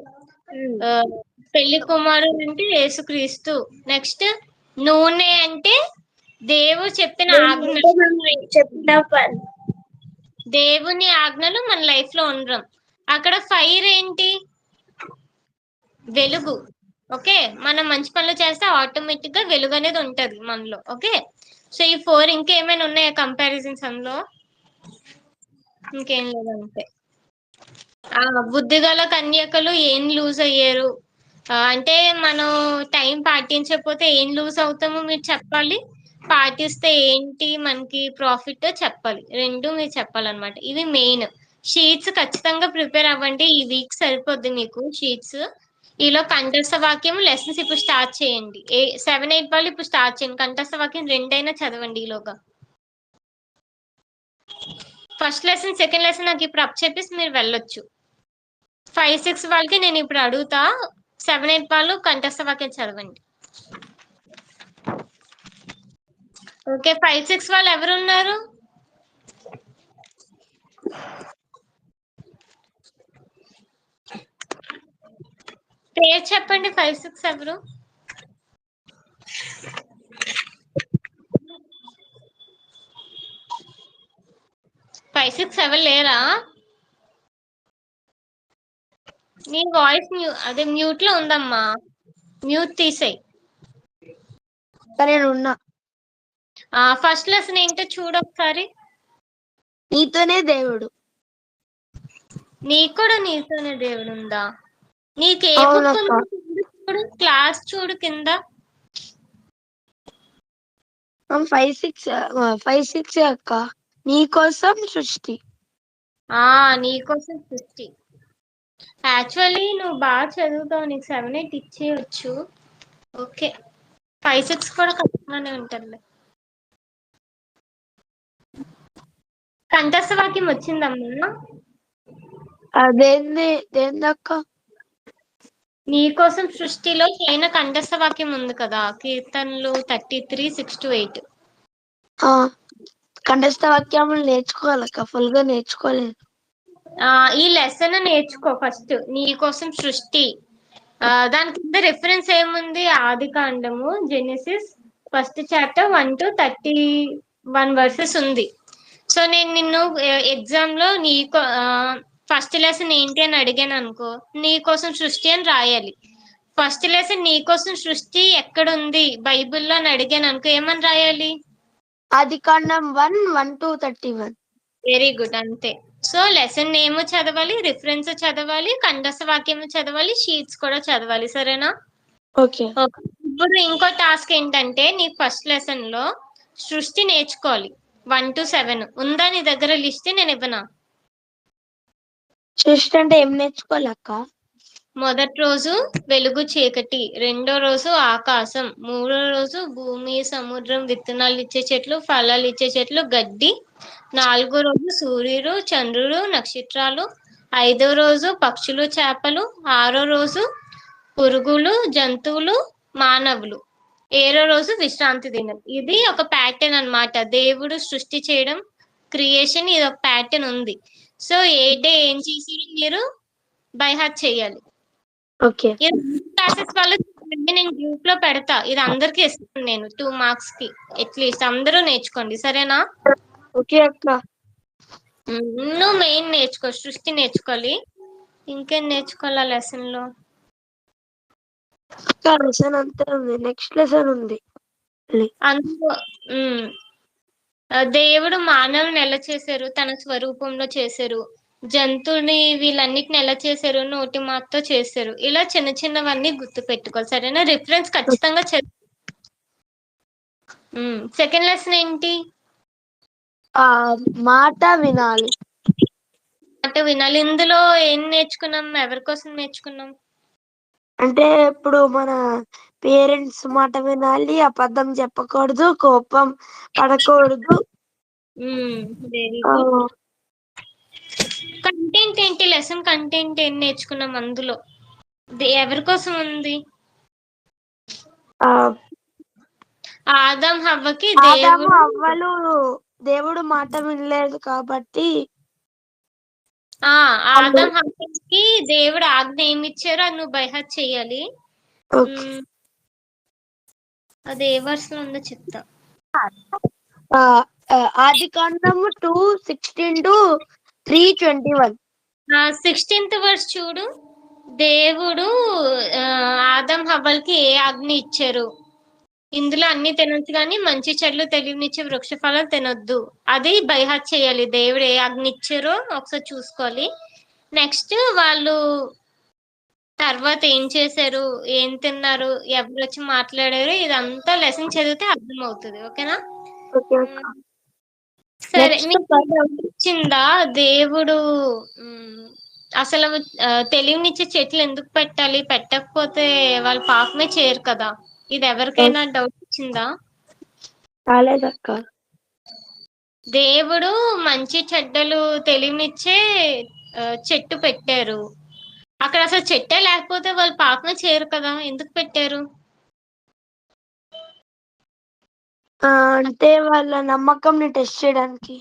పెళ్లి కుమారుడు అంటే యేసుక్రీస్తు. నెక్స్ట్, నూనె అంటే దేవుడు చెప్పిన దేవుని ఆజ్ఞలు మన లైఫ్ లో ఉండడం. అక్కడ ఫైర్ ఏంటి? వెలుగు. ఓకే, మనం మంచి పనులు చేస్తే ఆటోమేటిక్ గా వెలుగు అనేది ఉంటది మనలో. ఓకే, సో ఈ 4 ఇంకేమైనా ఉన్నాయా కంపారిజన్స్ అందులో? ఇంకేం లేదంటే బుద్ధిగల కన్యకలు ఏం లూజ్ అయ్యారు అంటే మనం టైం పాటించకపోతే ఏం లూజ్ అవుతామో మీరు చెప్పాలి. పాటిస్తే ఏంటి మనకి ప్రాఫిట్ చెప్పాలి. 2 మీరు చెప్పాలన్నమాట. ఇవి మెయిన్. షీట్స్ ఖచ్చితంగా ప్రిపేర్ అవ్వండి. ఈ వీక్ సరిపోద్ది మీకు షీట్స్. ఈలో కంఠస్థ వాక్యం లెసన్స్ ఇప్పుడు స్టార్ట్ చేయండి. 7, 8 వాళ్ళు ఇప్పుడు స్టార్ట్ చేయండి. కంఠస్థ వాక్యం 2 అయినా చదవండి ఈలోగా. ఫస్ట్ లెసన్ సెకండ్ లెసన్ నాకు ఇప్పుడు అప్ చెప్పేసి మీరు వెళ్ళొచ్చు. 5, 6 వాళ్ళకి నేను ఇప్పుడు అడుగుతా. 7, 8 వాళ్ళు కంఠస్థ వాక్యం చదవండి. ఓకే, 5, 6 వాళ్ళు ఎవరు ఉన్నారు? పేరు చెప్పండి. 5, 6 ఎవరు? 5, 6 ఎవరు లేరా? నీ వాయిస్ అదే మ్యూట్ లో ఉందమ్మా, మ్యూట్ తీసేయి. నేను ఉన్నా. ఫస్ట్ లెసన్ ఏంటో చూడు ఒకసారి. నీతోనే దేవుడు. నీకు కూడా నీతోనే దేవుడు ఉందా? నీకు ఏ బుక్ అవునక్క. ఉంది చూడు, క్లాస్ చూడు కింద. 5, 6 అక్క. నీకోసం సృష్టి. నీకోసం సృష్టి. యాక్చువల్లీ నువ్వు బాగా చదువుతావు, నీకు 7, 8 ఇచ్చేయచ్చు. ఓకే, 5, 6 కూడా కష్టంగానే ఉంటుంది. కంఠస్థ వాక్యం వచ్చిందమ్మా? దేందక్క? నీకోసం సృష్టిలో చైన కంఠస్థ వాక్యం ఉంది కదా, కీర్తనలు 33, 6-8. కంఠస్థ వాక్యములు నేర్చుకోవాలక్క, ఫుల్ గా నేర్చుకోలేదు. ఈ లెసన్ నేర్చుకో ఫస్ట్. నీకోసం సృష్టి, దాని కింద రిఫరెన్స్ ఏముంది? ఆది కాండము, genesis first chapter 1 to 31 versus ఉంది. సో నేను నిన్ను ఎగ్జామ్ లో ఫస్ట్ లెసన్ ఏంటి అని అడిగాను అనుకో, నీకోసం సృష్టి అని రాయాలి. ఫస్ట్ లెసన్ నీకోసం సృష్టి ఎక్కడుంది బైబిల్లో అని అడిగాను అనుకో, ఏమని రాయాలి? ఆది కాండం 1 to 31. వెరీ గుడ్, అంతే. సో లెసన్ నేమ్ చదవాలి, రిఫరెన్స్ చదవాలి, కంఠస్థ వాక్యం చదవాలి, షీట్స్ కూడా చదవాలి. సరేనా? ఓకే. ఇప్పుడు ఇంకో టాస్క్ ఏంటంటే, నీ ఫస్ట్ లెసన్ లో సృష్టి నేర్చుకోవాలి 1 to 7. ఉందా నీ దగ్గర లిస్ట్? నేను ఇవ్వనా? సృష్టి అంటే ఏం నేర్చుకోవాలక్క? మొదటి రోజు వెలుగు చీకటి, రెండో రోజు ఆకాశం, మూడో రోజు భూమి సముద్రం, విత్తనాలు ఇచ్చే చెట్లు, ఫలాలు ఇచ్చే చెట్లు, గడ్డి, నాలుగో రోజు సూర్యుడు చంద్రుడు నక్షత్రాలు, ఐదో రోజు పక్షులు చేపలు, ఆరో రోజు పురుగులు జంతువులు మానవులు, ఏడో రోజు విశ్రాంతి దినం. ఇది ఒక ప్యాటర్న్ అన్నమాట. దేవుడు సృష్టి చేయడం, క్రియేషన్, ఇది ఒక ప్యాటర్న్ ఉంది. సో ఏ డే ఏం చేసారు మీరు బై హార్ట్ చేయాలి. ఓకే. క్లాసెస్ వాళ్ళు నేను గ్రూప్ లో పెడతా, ఇది అందరికి ఇస్తాను నేను 2 marks కి అట్లీస్ట్. అందరూ నేర్చుకోండి, సరేనా? ఓకే అక్క. నువ్వు మెయిన్ నేర్చుకో, సృష్టి నేర్చుకోవాలి. ఇంకేం నేర్చుకోవాలా లెసన్ లో? లెసన్ అంతే ఉంది, నెక్స్ట్ లెసన్ ఉంది. అందులో దేవుడు మానవుని ఎలా చేశారు? తన స్వరూపంలో చేశారు. జంతువుని వీళ్ళన్నిటిని ఎలా చేశారు? నోటి మాటతో చేశారు. ఇలా చిన్న చిన్నవన్నీ గుర్తు పెట్టుకోవాలి, సరేనా? రిఫరెన్స్ ఖచ్చితంగా సెకండ్ లెసన్ ఏంటి? మాట వినాలి. మాట వినాలి. ఇందులో ఏం నేర్చుకున్నాం? ఎవరి కోసం నేర్చుకున్నాం? అంటే ఇప్పుడు మన పేరెంట్స్ మాట వినాలి, అబద్ధం చెప్పకూడదు, కోపం పడకూడదు. Very good. కంటెంట్ ఏంటి? లెసన్ కంటెంట్ ఏం నేర్చుకున్నాం అందులో? ఎవరి కోసం ఉంది? ఆదం హవ్వకి అవ్వలు దేవుడు మాట వినలేదు కాబట్టి ఆదం హవ్వకి దేవుడు ఆజ్ఞ ఏమి ఇచ్చారో అది నువ్వు బైహార్ట్ చేయాలి. అది ఏ వర్స్ లో ఉందో చెప్తా. ఆది కాండము 2:16 to 3:21. 16th వర్స్ చూడు. దేవుడు ఆదం హవ్వలకి ఏ ఆజ్ఞ ఇచ్చారు? ఇందులో అన్ని తినొచ్చు కానీ మంచి చెడులు తెలివినిచ్చే వృక్ష ఫలాలు తినొద్దు. అది బైహార్ట్ చేయాలి. దేవుడు ఏ ఆజ్ఞ ఇచ్చారో ఒకసారి చూసుకోవాలి. నెక్స్ట్ వాళ్ళు తర్వాత ఏం చేశారు, ఏం తిన్నారు, ఎవరు వచ్చి మాట్లాడారు, ఇదంతా లెసన్ చదివితే అర్థం అవుతుంది. ఓకేనా? సరే, మీకు వచ్చిందా? దేవుడు అసలు తెలివినిచ్చే చెట్లు ఎందుకు పెట్టాలి? పెట్టకపోతే వాళ్ళు పాపమే చేయరు కదా. ఇది ఎవరికైనా డౌట్ వచ్చిందా? రాలేదక్క. దేవుడు మంచి చెడ్డలు తెలివినిచ్చే చెట్టు పెట్టారు. అక్కడ అసలు చెట్టే లేకపోతే వాళ్ళు పాపమే చేయరు కదా, ఎందుకు పెట్టారు? అంటే వాళ్ళ నమ్మకంని టెస్ట్ చేయడానికి.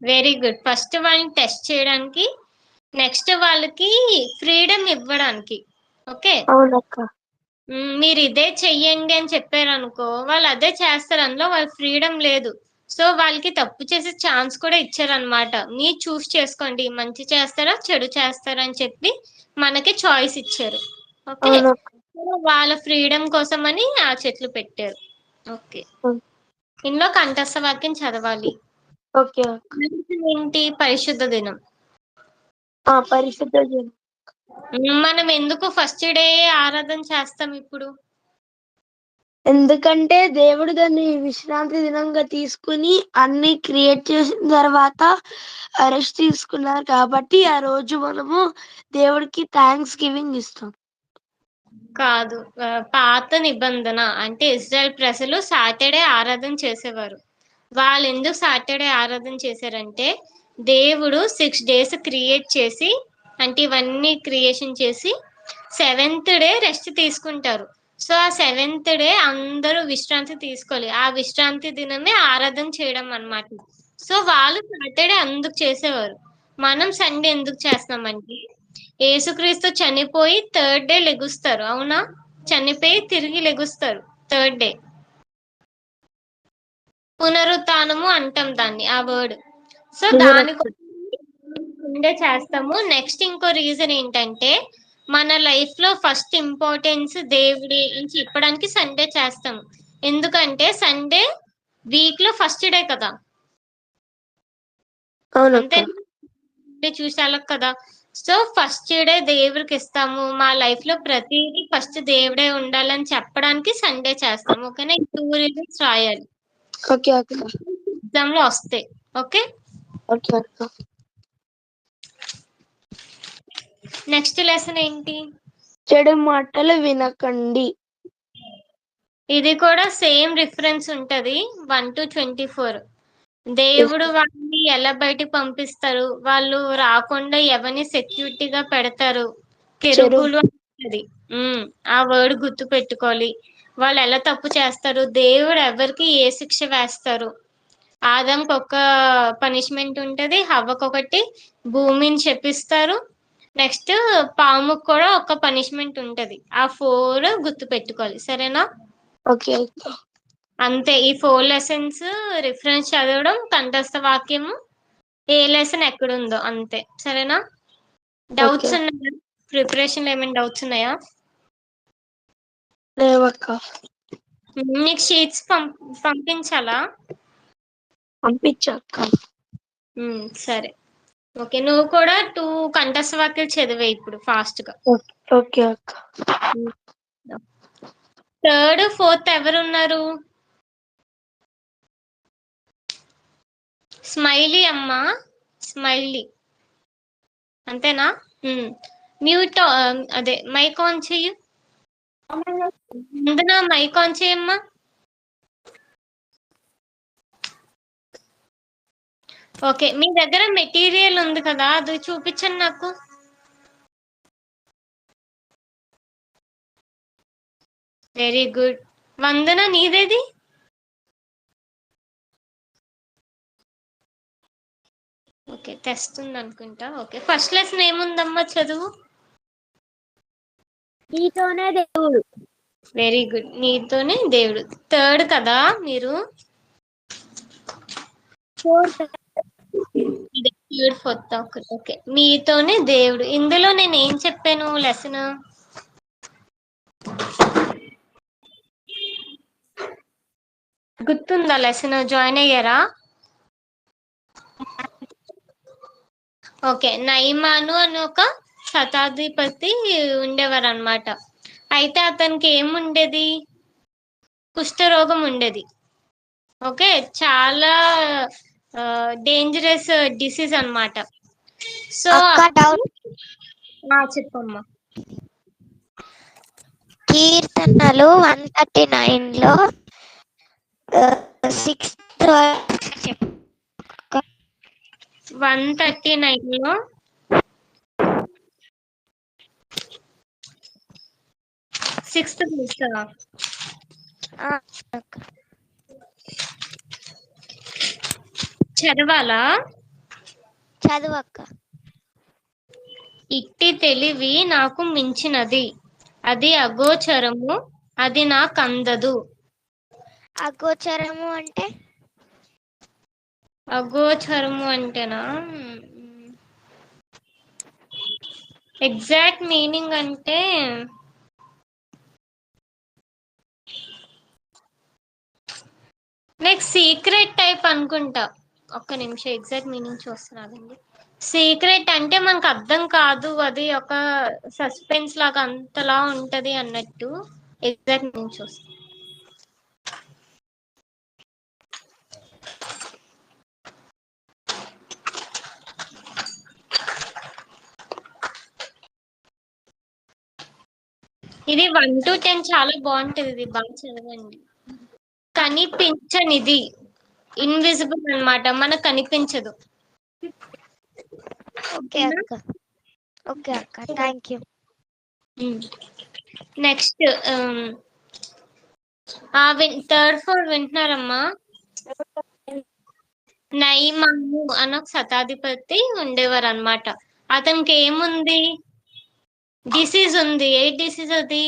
Very good. ఫస్ట్ వాళ్ళని టెస్ట్ చేయడానికి, నెక్స్ట్ వాళ్ళకి ఫ్రీడమ్ ఇవ్వడానికి. ఓకే, అవునక్క. మీరు ఇదే చెయ్యండి అని చెప్పారు అనుకో, వాళ్ళు అదే చేస్తారు. అందులో వాళ్ళ ఫ్రీడమ్ లేదు. సో వాళ్ళకి తప్పు చేసే ఛాన్స్ కూడా ఇచ్చారనమాట. మీరు చూస్ చేసుకోండి, మంచి చేస్తారా చెడు చేస్తారా అని చెప్పి మనకి చాయిస్ ఇచ్చారు. ఓకే, అవునక్క. వాళ్ళ ఫ్రీడమ్ కోసం అని ఆ చెట్లు పెట్టారు. ఓకే, ఇందులో కంఠస్థ వాక్యం చదవాలి. ఓకే అక్క. ఏంటి? పరిశుద్ధ దినం. పరిశుద్ధ దినం. మనం ఎందుకు ఫస్ట్ డే ఆరాధన చేస్తాం ఇప్పుడు? ఎందుకంటే దేవుడు దాన్ని విశ్రాంతి దినంగా తీసుకుని అన్ని క్రియేట్ చేసిన తర్వాత రెస్ట్ తీసుకున్నారు కాబట్టి ఆ రోజు మనము దేవుడికి థ్యాంక్స్ గివింగ్ ఇస్తాం. కాదు, పాత నిబంధన అంటే ఇజ్రాయెల్ ప్రజలు సాటర్డే ఆరాధన చేసేవారు. వాళ్ళు ఎందుకు సాటర్డే ఆరాధన చేశారంటే దేవుడు 6 days క్రియేట్ చేసి, అంటే ఇవన్నీ క్రియేషన్ చేసి 7th డే రెస్ట్ తీసుకుంటారు. సో ఆ 7th డే అందరూ విశ్రాంతి తీసుకోవాలి. ఆ విశ్రాంతి దినమే ఆరాధన చేయడం అన్నమాట. సో వాళ్ళు సాటర్డే అందుకు చేసేవారు. మనం సండే ఎందుకు చేస్తామంటే యేసుక్రీస్తు చనిపోయి 3rd డే లెగుస్తారు. అవునా? చనిపోయి తిరిగి లెగుస్తారు 3rd డే. పునరుత్థానము అంటాం దాన్ని, ఆ వర్డ్. సో దాని సండే చేస్తాము. నెక్స్ట్ ఇంకో రీజన్ ఏంటంటే మన లైఫ్ లో ఫస్ట్ ఇంపార్టెన్స్ దేవుడి అని చెప్పడానికి సండే చేస్తాము. ఎందుకంటే సండే వీక్ లో ఫస్ట్ డే కదా, అంతే చూసాల కదా. సో ఫస్ట్ డే దేవుడికి ఇస్తాము. మా లైఫ్ లో ప్రతిదీ ఫస్ట్ దేవుడే ఉండాలని చెప్పడానికి సండే చేస్తాము. ఓకేనా? 2 reasons రాయాలి ఎగ్జామ్ లో వస్తే. ఓకే, నెక్స్ట్ లెసన్ ఏంటి? చెడు మాటలు వినకండి. ఇది కూడా సేమ్ రిఫరెన్స్ ఉంటది 1 to 24. దేవుడు వాళ్ళని ఎలా బయటికి పంపిస్తారు, వాళ్ళు రాకుండా ఎవరిని సెక్యూరిటీగా పెడతారు, కెరూబులు అంటది. ఆ వర్డ్ గుర్తు పెట్టుకోవాలి. వాళ్ళు ఎలా తప్పు చేస్తారు, దేవుడు ఎవరికి ఏ శిక్ష వేస్తారు. ఆదంకి ఒక పనిష్మెంట్ ఉంటది, హవ్వకొకటి, భూమిని శపిస్తారు. నెక్స్ట్ పాముకు కూడా ఒక పనిష్మెంట్ ఉంటది. ఆ 4 గుర్తు పెట్టుకోవాలి. సరేనా? ఓకే, అంతే. ఈ 4 lessons రిఫరెన్స్ చదవడం, కంఠస్థ వాక్యము, ఏ లెసన్ ఎక్కడుందో అంతే. సరేనా? డౌట్స్ ఉన్నాయా? ప్రిపరేషన్ ఏమైనా డౌట్స్ ఉన్నాయా? లేవక్క. మీకు షీట్స్ పంపించాలా? పంపించక్క. సరే, ఓకే. నువ్వు కూడా 2 కంఠస్థ వాక్యాలు చదివే ఇప్పుడు ఫాస్ట్ గా. ఓకే అక్క. 3rd, 4th ఎవరున్నారు? స్మైలీ అమ్మ, స్మైలీ, అంతేనా? మ్యూట్, అదే మైక్ ఆన్ చెయ్యి. ముందున మైక్ ఆన్ చేయమ్మా. ఓకే, మీ దగ్గర మెటీరియల్ ఉంది కదా, అది చూపించండి నాకు. Very good. వందన, నీదేది? ఓకే, తెస్తుంది అనుకుంటా. ఓకే, ఫస్ట్ లెసన్ ఏముందమ్మా, చదువు. నీతోనే దేవుడు. వెరీ గుడ్, నీతోనే దేవుడు. 3rd కదా మీరు? 4th. 3rd, 4th. ఓకే, మీతోనే దేవుడు. ఇందులో నేను ఏం చెప్పాను లెసన్? గుర్తుందా? లెసన్ జాయిన్ అయ్యారా? ఓకే, నైమాను అని ఒక శతాధిపతి ఉండేవారు అనమాట. అయితే అతనికి ఏముండేది? కుష్ఠరోగం ఉండేది. ఓకే, చాలా డేంజరస్ డిసీజ్ అన్నమాట. సో చెప్పమ్మా. కీర్తనలు 139 లో 6th 139 లో 6th చూస్తావా? చదవాలా? చదువక్క. ఇట్టి తెలివి నాకు మించినది, అది అగోచరము, అది నాకు అందదు. అగోచరము అంటే అగోచరము అంటేనా? ఎగ్జాక్ట్ మీనింగ్ అంటే నెక్స్ట్ సీక్రెట్ టైప్ అనుకుంటా. ఒక్క నిమిషం ఎగ్జాక్ట్ మీనింగ్ చూస్తున్నానండి. సీక్రెట్ అంటే మనకు అర్థం కాదు, అది ఒక సస్పెన్స్ లాగా అంతలా ఉంటది అన్నట్టు. ఎగ్జాక్ట్ మీనింగ్ చూస్తా. ఇది 1 to 10 చాలా బాగుంటది, ఇది బాగా చదవండి. కనిపించనిది, ఇన్విజిబుల్ అన్నమాట, మనకు కనిపించదు. ఓకే అక్క thank you. Next third four వింటున్నారమ్మా? నైమాను అని ఒక శతాధిపతి ఉండేవారు అనమాట. అతనికి ఏముంది? డిసీజ్ ఉంది. ఏ డిసీజ్ అది?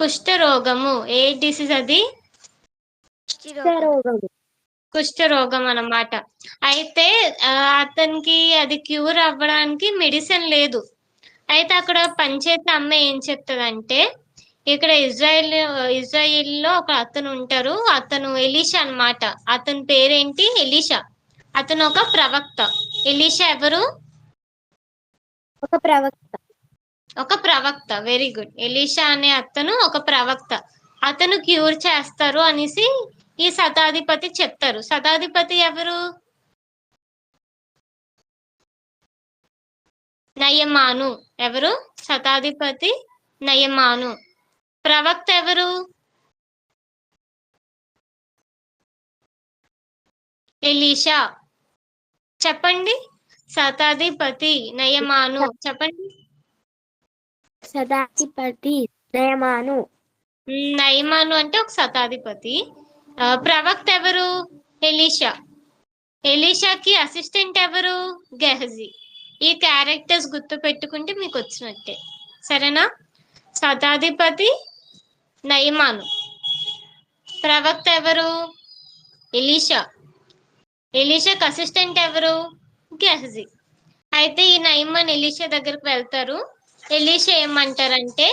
కుష్ఠరోగము. ఏ డిసీజ్ అది? కుష్ఠరోగం అన్నమాట. అయితే అతనికి అది క్యూర్ అవ్వడానికి మెడిసిన్ లేదు. అయితే అక్కడ పనిచేసే అమ్మ ఏం చెప్తుందంటే, ఇక్కడ ఇజ్రాయిల్లో ఒక అతను ఉంటారు, అతను ఎలీషా అన్నమాట. అతని పేరేంటి? ఎలీషా. అతను ఒక ప్రవక్త. ఎలీషా ఎవరు? ఒక ప్రవక్త. Very good. ఎలీషా అనే అతను ఒక ప్రవక్త. అతను క్యూర్ చేస్తారు అనేసి ఈ శతాధిపతి చెప్తారు. శతాధిపతి ఎవరు? నయమాను. ఎవరు? శతాధిపతి నయమాను. ప్రవక్త ఎవరు? ఎలీషా. చెప్పండి. శతాధిపతి నయమాను. చెప్పండి. శతాధిపతి నయమాను. నయమాను అంటే ఒక శతాధిపతి. ప్రవక్త ఎవరు? ఎలీషా. ఎలీషాకి అసిస్టెంట్ ఎవరు? గెహజీ. ఈ క్యారెక్టర్స్ గుర్తు పెట్టుకుంటే మీకు వచ్చినట్టే. సరేనా? శతాధిపతి నయమాను. ప్రవక్త ఎవరు? ఎలీషా. ఎలీషాకి అసిస్టెంట్ ఎవరు? గెహజీ. అయితే ఈ నయమాన్ ఎలీషా దగ్గరకు వెళ్తారు. ఎలీషా ఏమంటారంటే,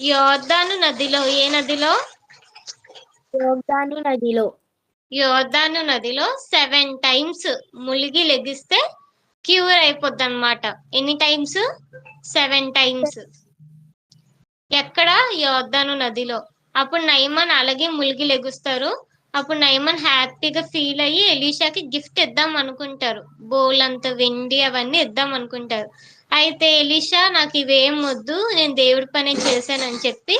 యోర్దాను నదిలో, ఏ నదిలో? యోర్దాను నదిలో 7 times ములిగి లెగిస్తే క్యూర్ అయిపోద్ది అనమాట. ఎన్ని టైమ్స్? 7 times. ఎక్కడ? యోర్దాను నదిలో. అప్పుడు నయమాన్ అలాగే ములిగి లెగుస్తారు. అప్పుడు నయమాన్ హ్యాపీగా ఫీల్ అయ్యి ఎలీషాకి గిఫ్ట్ ఇద్దాం అనుకుంటారు. బోల్ అంత వెండి అవన్నీ ఇద్దాం అనుకుంటారు. అయితే ఎలీషా, నాకు ఇవేం వద్దు, నేను దేవుడి పని చేశానని చెప్పి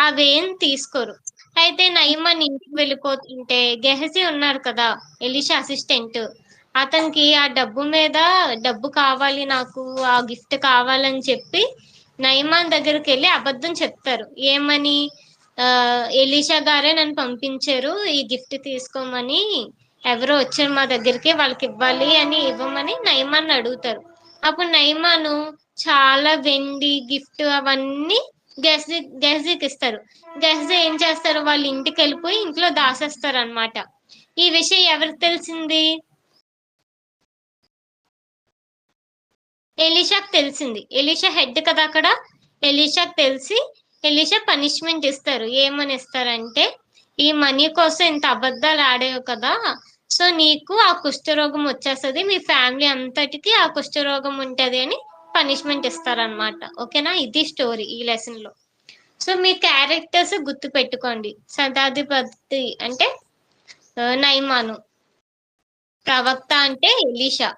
అవేం తీసుకోరు. అయితే నయమాన్ ఇంటికి వెళ్ళిపోతుంటే గెహజీ ఉన్నారు కదా, ఎలీషా అసిస్టెంట్, అతనికి ఆ డబ్బు కావాలి, నాకు ఆ గిఫ్ట్ కావాలని చెప్పి నయమాన్ దగ్గరికి వెళ్ళి అబద్ధం చెప్తారు. ఏమని? ఎలీషా గారే నన్ను పంపించారు ఈ గిఫ్ట్ తీసుకోమని, ఎవరో వచ్చారు మా దగ్గరికి, వాళ్ళకి ఇవ్వాలి అని, ఇవ్వమని నయమాన్ అడుగుతారు. అప్పుడు నయమాను చాలా వెండి గిఫ్ట్ అవన్నీ గెహజీకి ఇస్తారు. గెహజీ ఏం చేస్తారు? వాళ్ళ ఇంటికి వెళ్ళిపోయి ఇంట్లో దాసేస్తారు అనమాట. ఈ విషయం ఎవరికి తెలిసింది? ఎలీషాకి తెలిసింది. ఎలీషా హెడ్ కదా అక్కడ. ఎలీషాకి తెలిసి ఎలీషా పనిష్మెంట్ ఇస్తారు. ఏమని ఇస్తారంటే, ఈ మనీ కోసం ఇంత అబద్ధాలు ఆడేవు కదా, సో నీకు ఆ కుష్ఠరోగం వచ్చేస్తుంది, మీ ఫ్యామిలీ అంతటికి ఆ కుష్ఠరోగం ఉంటది అని పనిష్మెంట్ ఇస్తారనమాట. ఓకేనా? ఇది స్టోరీ ఈ లెసన్ లో. సో మీ క్యారెక్టర్స్ గుర్తు పెట్టుకోండి. శతాధిపతి అంటే నయమాను, ప్రవక్త అంటే ఎలీషా,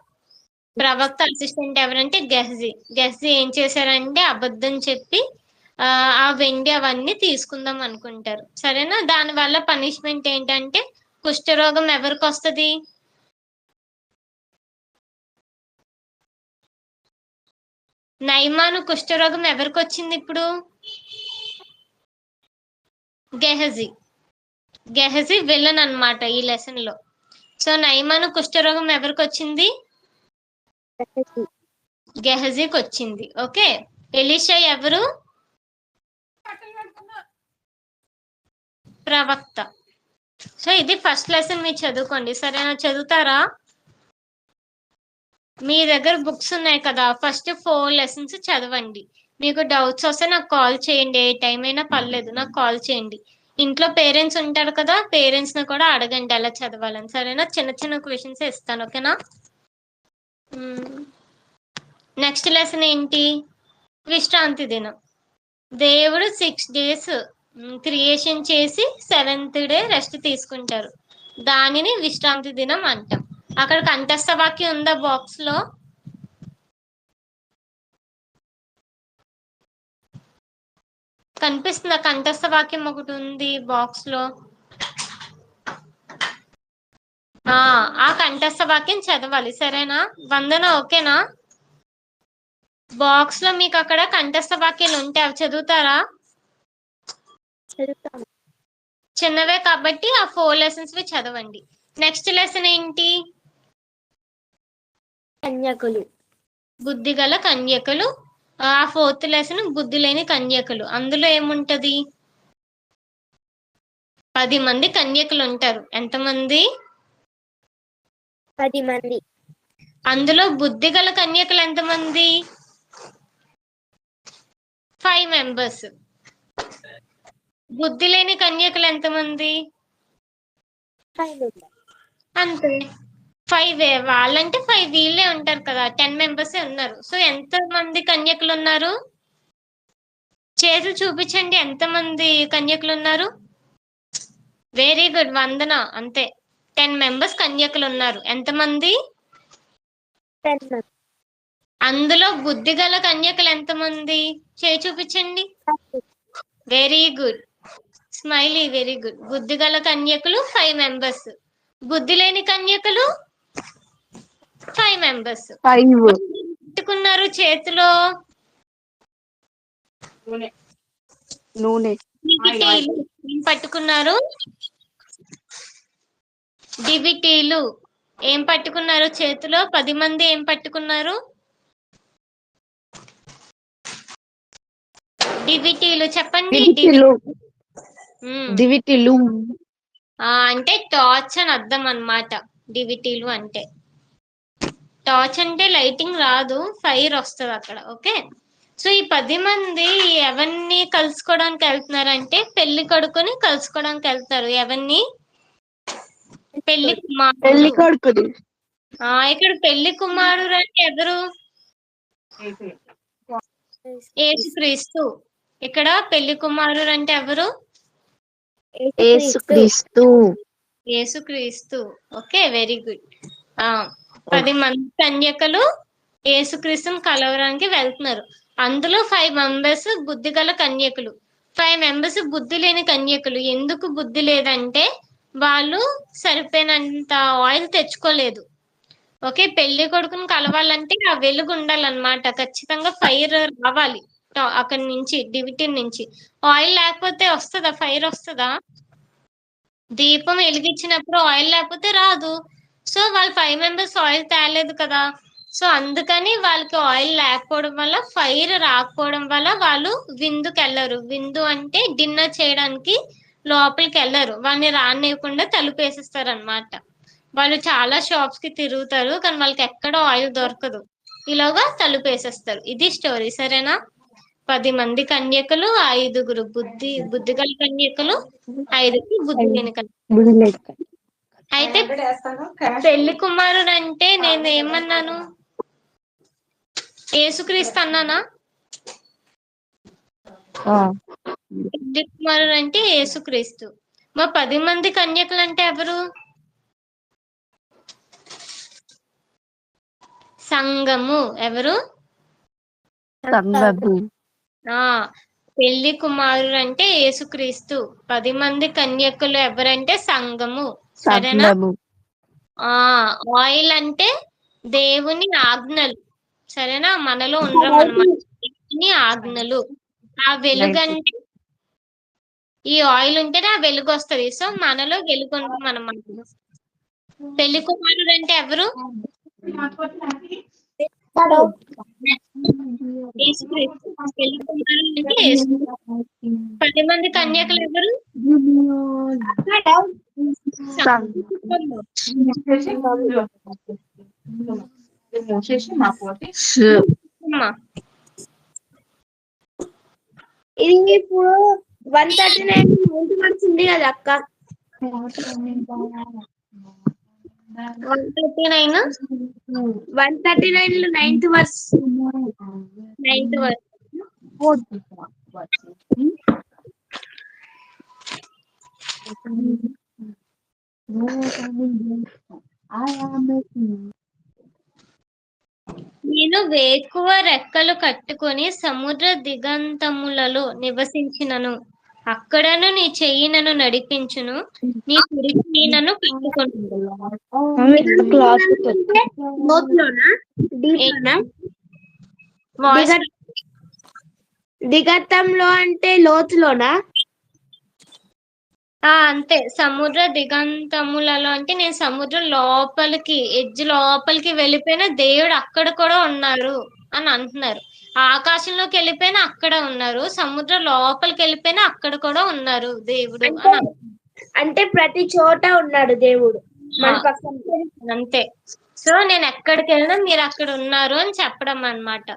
ప్రవక్త అసిస్టెంట్ ఎవరంటే గెహజీ. గెహజీ ఏం చేశారంటే అబద్ధం చెప్పి ఆ వెండి అవన్నీ తీసుకుందాం అనుకుంటారు. సరేనా? దాని వల్ల పనిష్మెంట్ ఏంటంటే కుష్ఠరోగం ఎవరికి వస్తుంది? నయమాను కుష్ఠరోగం ఎవరికి వచ్చింది ఇప్పుడు? గెహజీ విలన్ అన్నమాట ఈ లెసన్ లో. సో నయమాను కుష్ఠరోగం ఎవరికి వచ్చింది? గెహజీకి వచ్చింది. ఓకే. ఎలీషా ఎవరు? ప్రవక్త. సో ఇది ఫస్ట్ లెసన్ మీరు చదువుకోండి, సరేనా? చదువుతారా? మీ దగ్గర బుక్స్ ఉన్నాయి కదా, ఫస్ట్ 4 లెసన్స్ చదవండి. మీకు డౌట్స్ వస్తే నాకు కాల్ చేయండి, ఏ టైం అయినా పర్లేదు, నాకు కాల్ చేయండి. ఇంట్లో పేరెంట్స్ ఉంటారు కదా, పేరెంట్స్ ని కూడా అడగండి ఎలా చదవాలని, సరేనా? చిన్న చిన్న క్వశ్చన్స్ ఇస్తాను, ఓకేనా? నెక్స్ట్ లెసన్ ఏంటి? విశ్రాంతి దినం. దేవుడు 6 days క్రియేషన్ చేసి 7th డే రెస్ట్ తీసుకుంటారు, దానిని విశ్రాంతి దినం అంటాం. అక్కడ కంఠస్థ వాక్యం ఉందా బాక్స్ లో? కనిపిస్తుందా? కంఠస్థ వాక్యం ఒకటి ఉంది బాక్స్ లో. ఆ కంఠస్థ వాక్యం చదవాలి, సరేనా? వందన ఓకేనా? బాక్స్ లో మీకు అక్కడ కంఠస్థ వాక్యాలు ఉంటాయి, అవి చదువుతారా? చిన్నవే కాబట్టి ఆ 4 లెసన్స్ చదవండి. నెక్స్ట్ లెసన్ ఏంటి? కన్యకులు. బుద్ధి గల కన్యకలు. ఆ 4th లెసన్ బుద్ధి లేని కన్యకలు. అందులో ఏముంటది? 10 మంది కన్యకలు ఉంటారు. ఎంతమంది? 10 మంది. అందులో బుద్ధి గల కన్యకలు ఎంతమంది? 5 members. బుద్ధి లేని కన్యకలు ఎంతమంది? 5 members. అంతే, 5 వాళ్ళంటే 5 వీళ్ళే ఉంటారు కదా, 10 members ఉన్నారు. సో ఎంత మంది కన్యకలు ఉన్నారు? చేతులు చూపించండి, ఎంత మంది కన్యకలు ఉన్నారు? వెరీ గుడ్ వందన, అంతే 10 members కన్యకలు ఉన్నారు. ఎంతమంది? 10 members. అందులో బుద్ధి గల కన్యకలు ఎంతమంది? చేయి చూపించండి. Very good smiley, very good. బుద్ధి గల కన్యకలు 5 members, బుద్ధి లేని కన్యకలు 5 members. 5 పెట్టుకున్నారు చేతిలో నూనె. డివిటీలు. ఏం పట్టుకున్నారు? డివిటీలు. ఏం పట్టుకున్నారు చేతిలో? 10 మంది ఏం పట్టుకున్నారు? డివిటీలు. చెప్పండి. దివిటీలు అంటే టార్చ్ అని అర్థం అన్నమాట. డివిటీలు అంటే టార్చ్ అంటే లైటింగ్ రాదు, ఫైర్ వస్తుంది అక్కడ. ఓకే, సో ఈ 10 మంది ఎవరిని కలుసుకోవడానికి వెళ్తున్నారంటే పెళ్లి కొడుకుని కలుసుకోవడానికి వెళ్తారు. ఎవరిని? పెళ్లి కొడుకుది. ఇక్కడ పెళ్లి కుమారుడు అంటే ఎవరు? యేసుక్రీస్తు. ఇక్కడ పెళ్లి కుమారుడు అంటే ఎవరు? యేసుక్రీస్తు. యేసుక్రీస్తు. Okay, very good. 10 మంది కన్యకలు యేసుక్రీస్తుని కలవడానికి వెళ్తున్నారు. అందులో 5 members బుద్ధి గల కన్యకులు, 5 members బుద్ధి లేని కన్యకులు. ఎందుకు బుద్ధి లేదంటే వాళ్ళు సరిపోయినంత ఆయిల్ తెచ్చుకోలేదు. ఓకే, పెళ్లి కొడుకుని కలవాలంటే ఆ వెలుగు ఉండాలన్నమాట, ఖచ్చితంగా ఫైర్ రావాలి అక్కడి నుంచి, డివిటీ నుంచి. ఆయిల్ లేకపోతే వస్తుందా? ఫైర్ వస్తుందా? దీపం వెలిగించినప్పుడు ఆయిల్ లేకపోతే రాదు. సో వాళ్ళు 5 members ఆయిల్ తేలేదు కదా, సో అందుకని వాళ్ళకి ఆయిల్ లేకపోవడం వల్ల, ఫైర్ రాకపోవడం వల్ల వాళ్ళు విందుకి వెళ్ళరు. విందు అంటే డిన్నర్ చేయడానికి లోపలికి వెళ్ళరు, వాళ్ళని రానివ్వకుండా తలుపేసేస్తారు అనమాట. వాళ్ళు చాలా షాప్స్ కి తిరుగుతారు, కానీ వాళ్ళకి ఎక్కడ ఆయిల్ దొరకదు, ఇలాగా తలుపేసేస్తారు. ఇది స్టోరీ, సరేనా? 10 మంది కన్యకలు, 5 బుద్ధి గల కన్యకలు, 5 బుద్ధి లేని కన్యకలు. అయితే పెళ్లి కుమారుడు అంటే నేను ఏమన్నాను? యేసుక్రీస్తు అన్నానా? పెళ్లి కుమారుడు అంటే యేసుక్రీస్తు. మా 10 మంది కన్యకలు అంటే ఎవరు? సంఘము. ఎవరు? పెళ్లి కుమారుడు అంటే యేసుక్రీస్తు, 10 మంది కన్యకులు ఎవరంటే సంఘము, సరేనా? ఆయిల్ అంటే దేవుని ఆజ్ఞలు, సరేనా? మనలో ఉండడం అన్నమాట, దేవుని ఆజ్ఞలు. ఆ వెలుగు అంటే ఈ ఆయిల్ ఉంటేనే ఆ వెలుగు వస్తుంది. సో మనలో వెలుగు ఉంటాం అన్నమాట. పెళ్లి కుమారుడు అంటే ఎవరు? యేసుక్రీస్తు. పెళ్లి కుమారుడు అంటే యేసు. 10 మంది కన్యకలు ఎవరు? అమ్మా ఇది ఇప్పుడు 139 90 మార్క్స్ ఉంది కదా అక్క. 139 139 లో 9th వర్స్. 9th వరకు. నేను వేకువ రెక్కలు కట్టుకొని సముద్ర దిగంతములలో నివసించినను, అక్కడను నీ చెయ్యి నన్ను నడిపించును, నీ కుడి చెయ్యి నన్ను పట్టుకొను. లోతులోనా డీప్లోనా? వాయిస్ దిగతంలో అంటే లోతులోనా? అంతే. సముద్ర దిగంతములలో అంటే నేను సముద్రం లోపలికి లోపలికి వెళ్ళిపోయినా దేవుడు అక్కడ కూడా ఉన్నారు అని అంటున్నారు. ఆకాశంలోకి వెళ్ళిపోయినా అక్కడ ఉన్నారు, సముద్రం లోపలికి వెళ్ళిపోయినా అక్కడ కూడా ఉన్నారు దేవుడు అని అంటే ప్రతి చోట ఉన్నాడు దేవుడు మన పక్కన. అంతే. సో నేను ఎక్కడికి వెళ్ళినా మీరు అక్కడ ఉన్నారు అని చెప్పడం అన్నమాట.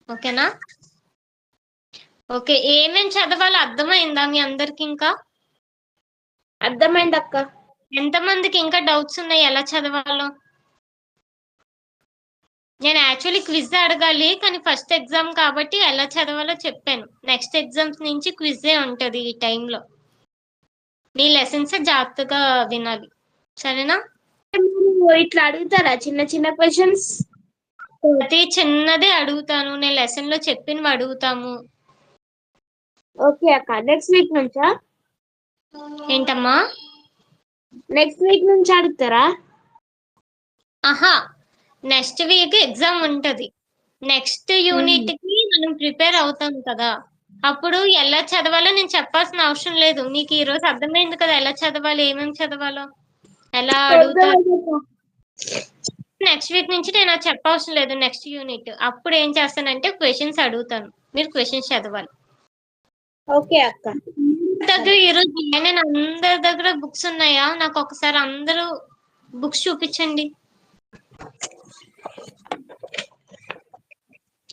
ఓకేనా? ఓకే, ఏమేం చదవాలో అర్థమైందా మీ అందరికి? ఇంకా అర్థమైంది అక్క. ఎంతమందికి ఇంకా డౌట్స్ ఉన్నాయి ఎలా చదవాలో? నేను యాక్చువల్లీ క్విజ్ అడగాలి, కానీ ఫస్ట్ ఎగ్జామ్ కాబట్టి ఎలా చదవాలో చెప్పాను. నెక్స్ట్ ఎగ్జామ్స్ నుంచి క్విజే ఉంటది ఈ టైంలో. మీ లెసన్స్ జాగ్రత్తగా వినాలి, సరేనా? ఇట్లా అడుగుతారా చిన్న చిన్న క్వశ్చన్స్? ప్రతి చిన్నదే అడుగుతాను, నేను లెసన్ లో చెప్పినవి అడుగుతాము. ఓకే అక్క. నెక్స్ట్ వీక్ నుంచా? ఏంటమ్మా? నెక్స్ట్ వీక్ నుంచి అడుగుతారా? ఆహా, నెక్స్ట్ వీక్ ఎగ్జామ్ ఉంటది. నెక్స్ట్ యూనిట్ కి మనం ప్రిపేర్ అవుతాం కదా, అప్పుడు ఎలా చదవాలో నేను చెప్పాల్సిన అవసరం లేదు. మీకు ఈ రోజు అర్థమైంది కదా ఎలా చదవాలి, ఏమేమి చదవాలో, ఎలా అడుగుతారు. నెక్స్ట్ వీక్ నుంచి నేను అది చెప్పవసరం లేదు. నెక్స్ట్ యూనిట్ అప్పుడు ఏం చేస్తానంటే క్వశ్చన్స్ అడుగుతాను, మీరు క్వశ్చన్స్ చదవాలి. ఓకే అక్క. దగ్గర ఈరోజు నేను అందరి దగ్గర బుక్స్ ఉన్నాయా? నాకు ఒకసారి అందరూ బుక్స్ చూపించండి.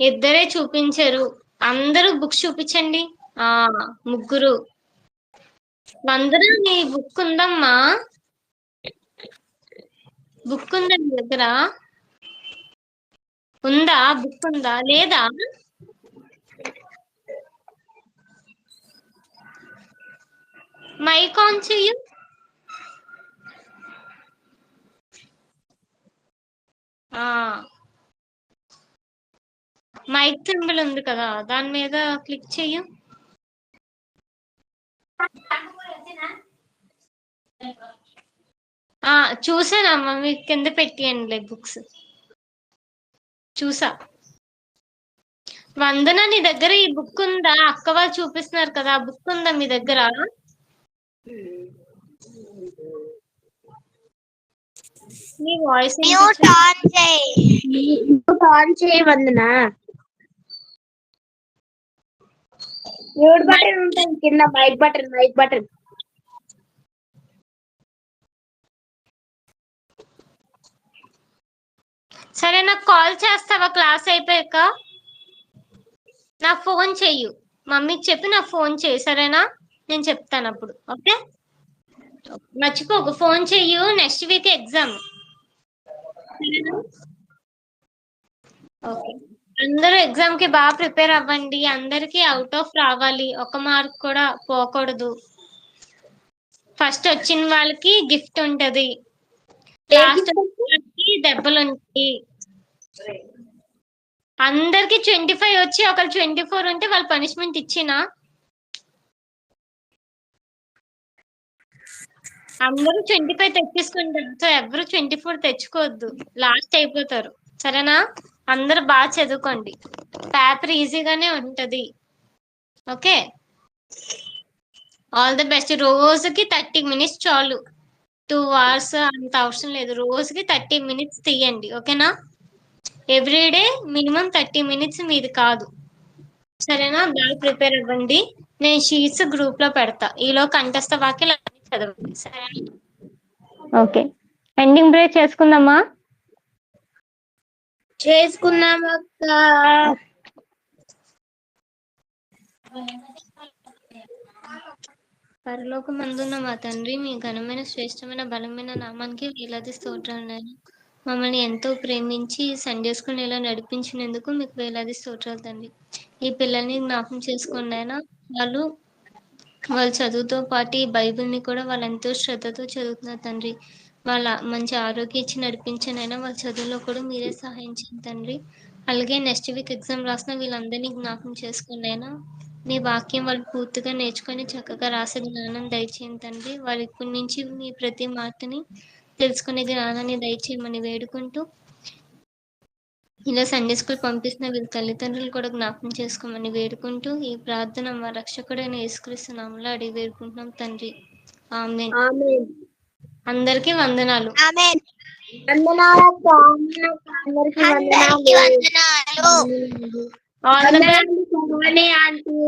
ఇద్దరే చూపించారు, అందరూ బుక్స్ చూపించండి. ముగ్గురు. అందరూ నీ బుక్ ఉందమ్మా? బుక్ ఉందా మీ దగ్గర? ఉందా? బుక్ ఉందా లేదా? మైక్ ఆన్ చెయ్యు. మైక్ సింబల్ ఉంది కదా, దాని మీద క్లిక్ చెయ్యు. చూసానమ్మా, మీకు కింద పెట్టియండి బుక్స్. చూసా. వందన, నీ దగ్గర ఈ బుక్ ఉందా? అక్క వాళ్ళు చూపిస్తున్నారు కదా, ఆ బుక్ ఉందా మీ దగ్గర? మీ వాయిస్ ఆన్ చేయి వందనా. మ్యూట్ బటన్ ఉంటుంది కింద, మైక్ బటన్. సరే, నాకు కాల్ చేస్తావా క్లాస్ అయిపోయాక? నాకు ఫోన్ చెయ్యు, మమ్మీకి చెప్పి నాకు ఫోన్ చెయ్యి, సరేనా? నేను చెప్తాను అప్పుడు. ఓకే, మర్చిపోకు, ఫోన్ చెయ్యు. Next week exam. ఓకే, అందరూ ఎగ్జామ్ కి బాగా ప్రిపేర్ అవ్వండి. అందరికి అవుట్ ఆఫ్ రావాలి, ఒక మార్క్ కూడా పోకూడదు. ఫస్ట్ వచ్చిన వాళ్ళకి గిఫ్ట్ ఉంటది, లాస్ట్ వాళ్ళకి దెబ్బలు ఉంటాయి. అందరికి 25 వచ్చి ఒకరు 24 ఉంటే వాళ్ళు పనిష్మెంట్ ఇచ్చినా అందరూ 25 తెచ్చేసుకుంటారు. సో ఎవరు 24 తెచ్చుకోవద్దు, లాస్ట్ అయిపోతారు, సరేనా? అందరూ బాగా చదువుకోండి, పేపర్ ఈజీగానే ఉంటది. Okay, all the best. రోజుకి 30 minutes చాలు, 2 hours అంత అవసరం లేదు. రోజుకి 30 minutes తీయండి, ఓకేనా? ఎవ్రీడే మినిమం 30 minutes మీది కాదు, సరేనా? బాగా ప్రిపేర్ అవ్వండి. నేను షీట్స్ గ్రూప్ లో పెడతా. ఈలో కంఠస్థ వాక్యాలు చదవండి. సరే ఓకే, ఎండింగ్ బ్రేక్ చేసుకుందామా? చేసుకుందాం అక్క. పరలోకమందున్న మా తండ్రి, మీ ఘనమైన శ్రేష్టమైన బలమైన నామానికి వేలాది స్తోత్రాలు నాయనా. మమ్మల్ని ఎంతో ప్రేమించి సండే స్కూల్ ఇలా నడిపించినందుకు మీకు వేలాది స్తోత్రాలు తండ్రి. ఈ పిల్లల్ని జ్ఞాపకం చేసుకోండి అయినా వాళ్ళ చదువుతో పాటు ఈ బైబిల్ని కూడా వాళ్ళు ఎంతో శ్రద్ధతో చదువుతున్నారు తండ్రి. వాళ్ళ మంచి ఆరోగ్యం ఇచ్చి నడిపించండి అయినా వాళ్ళ చదువులో కూడా మీరే సహాయం చేయండి తండ్రి. అలాగే నెక్స్ట్ వీక్ ఎగ్జామ్ రాసిన వీళ్ళందరినీ జ్ఞాపకం చేసుకోండి అయినా మీ వాక్యం వాళ్ళు పూర్తిగా నేర్చుకొని చక్కగా రాసే జ్ఞానం దయచేయండి తండ్రి. వాళ్ళు ఇప్పటి నుంచి మీ ప్రతి మాటని తెలుసుకునే జ్ఞానాన్ని దయచేయమని వేడుకుంటూ, ఇలా సండే స్కూల్ పంపిస్తున్న వీళ్ళ తల్లిదండ్రులు కూడా జ్ఞాపకం చేసుకోమని వేడుకుంటూ, ఈ ప్రార్థన మా రక్షకుడైన యేసుక్రీస్తు నామములో అడిగి వేడుకుంటున్నాం తండ్రి. ఆమేన్. ఆమేన్. అందరికీ వందనాలు. వందనాలు అక్క. అందరికీ వందనాలు. All the best. వందనాలు ఆంటీ.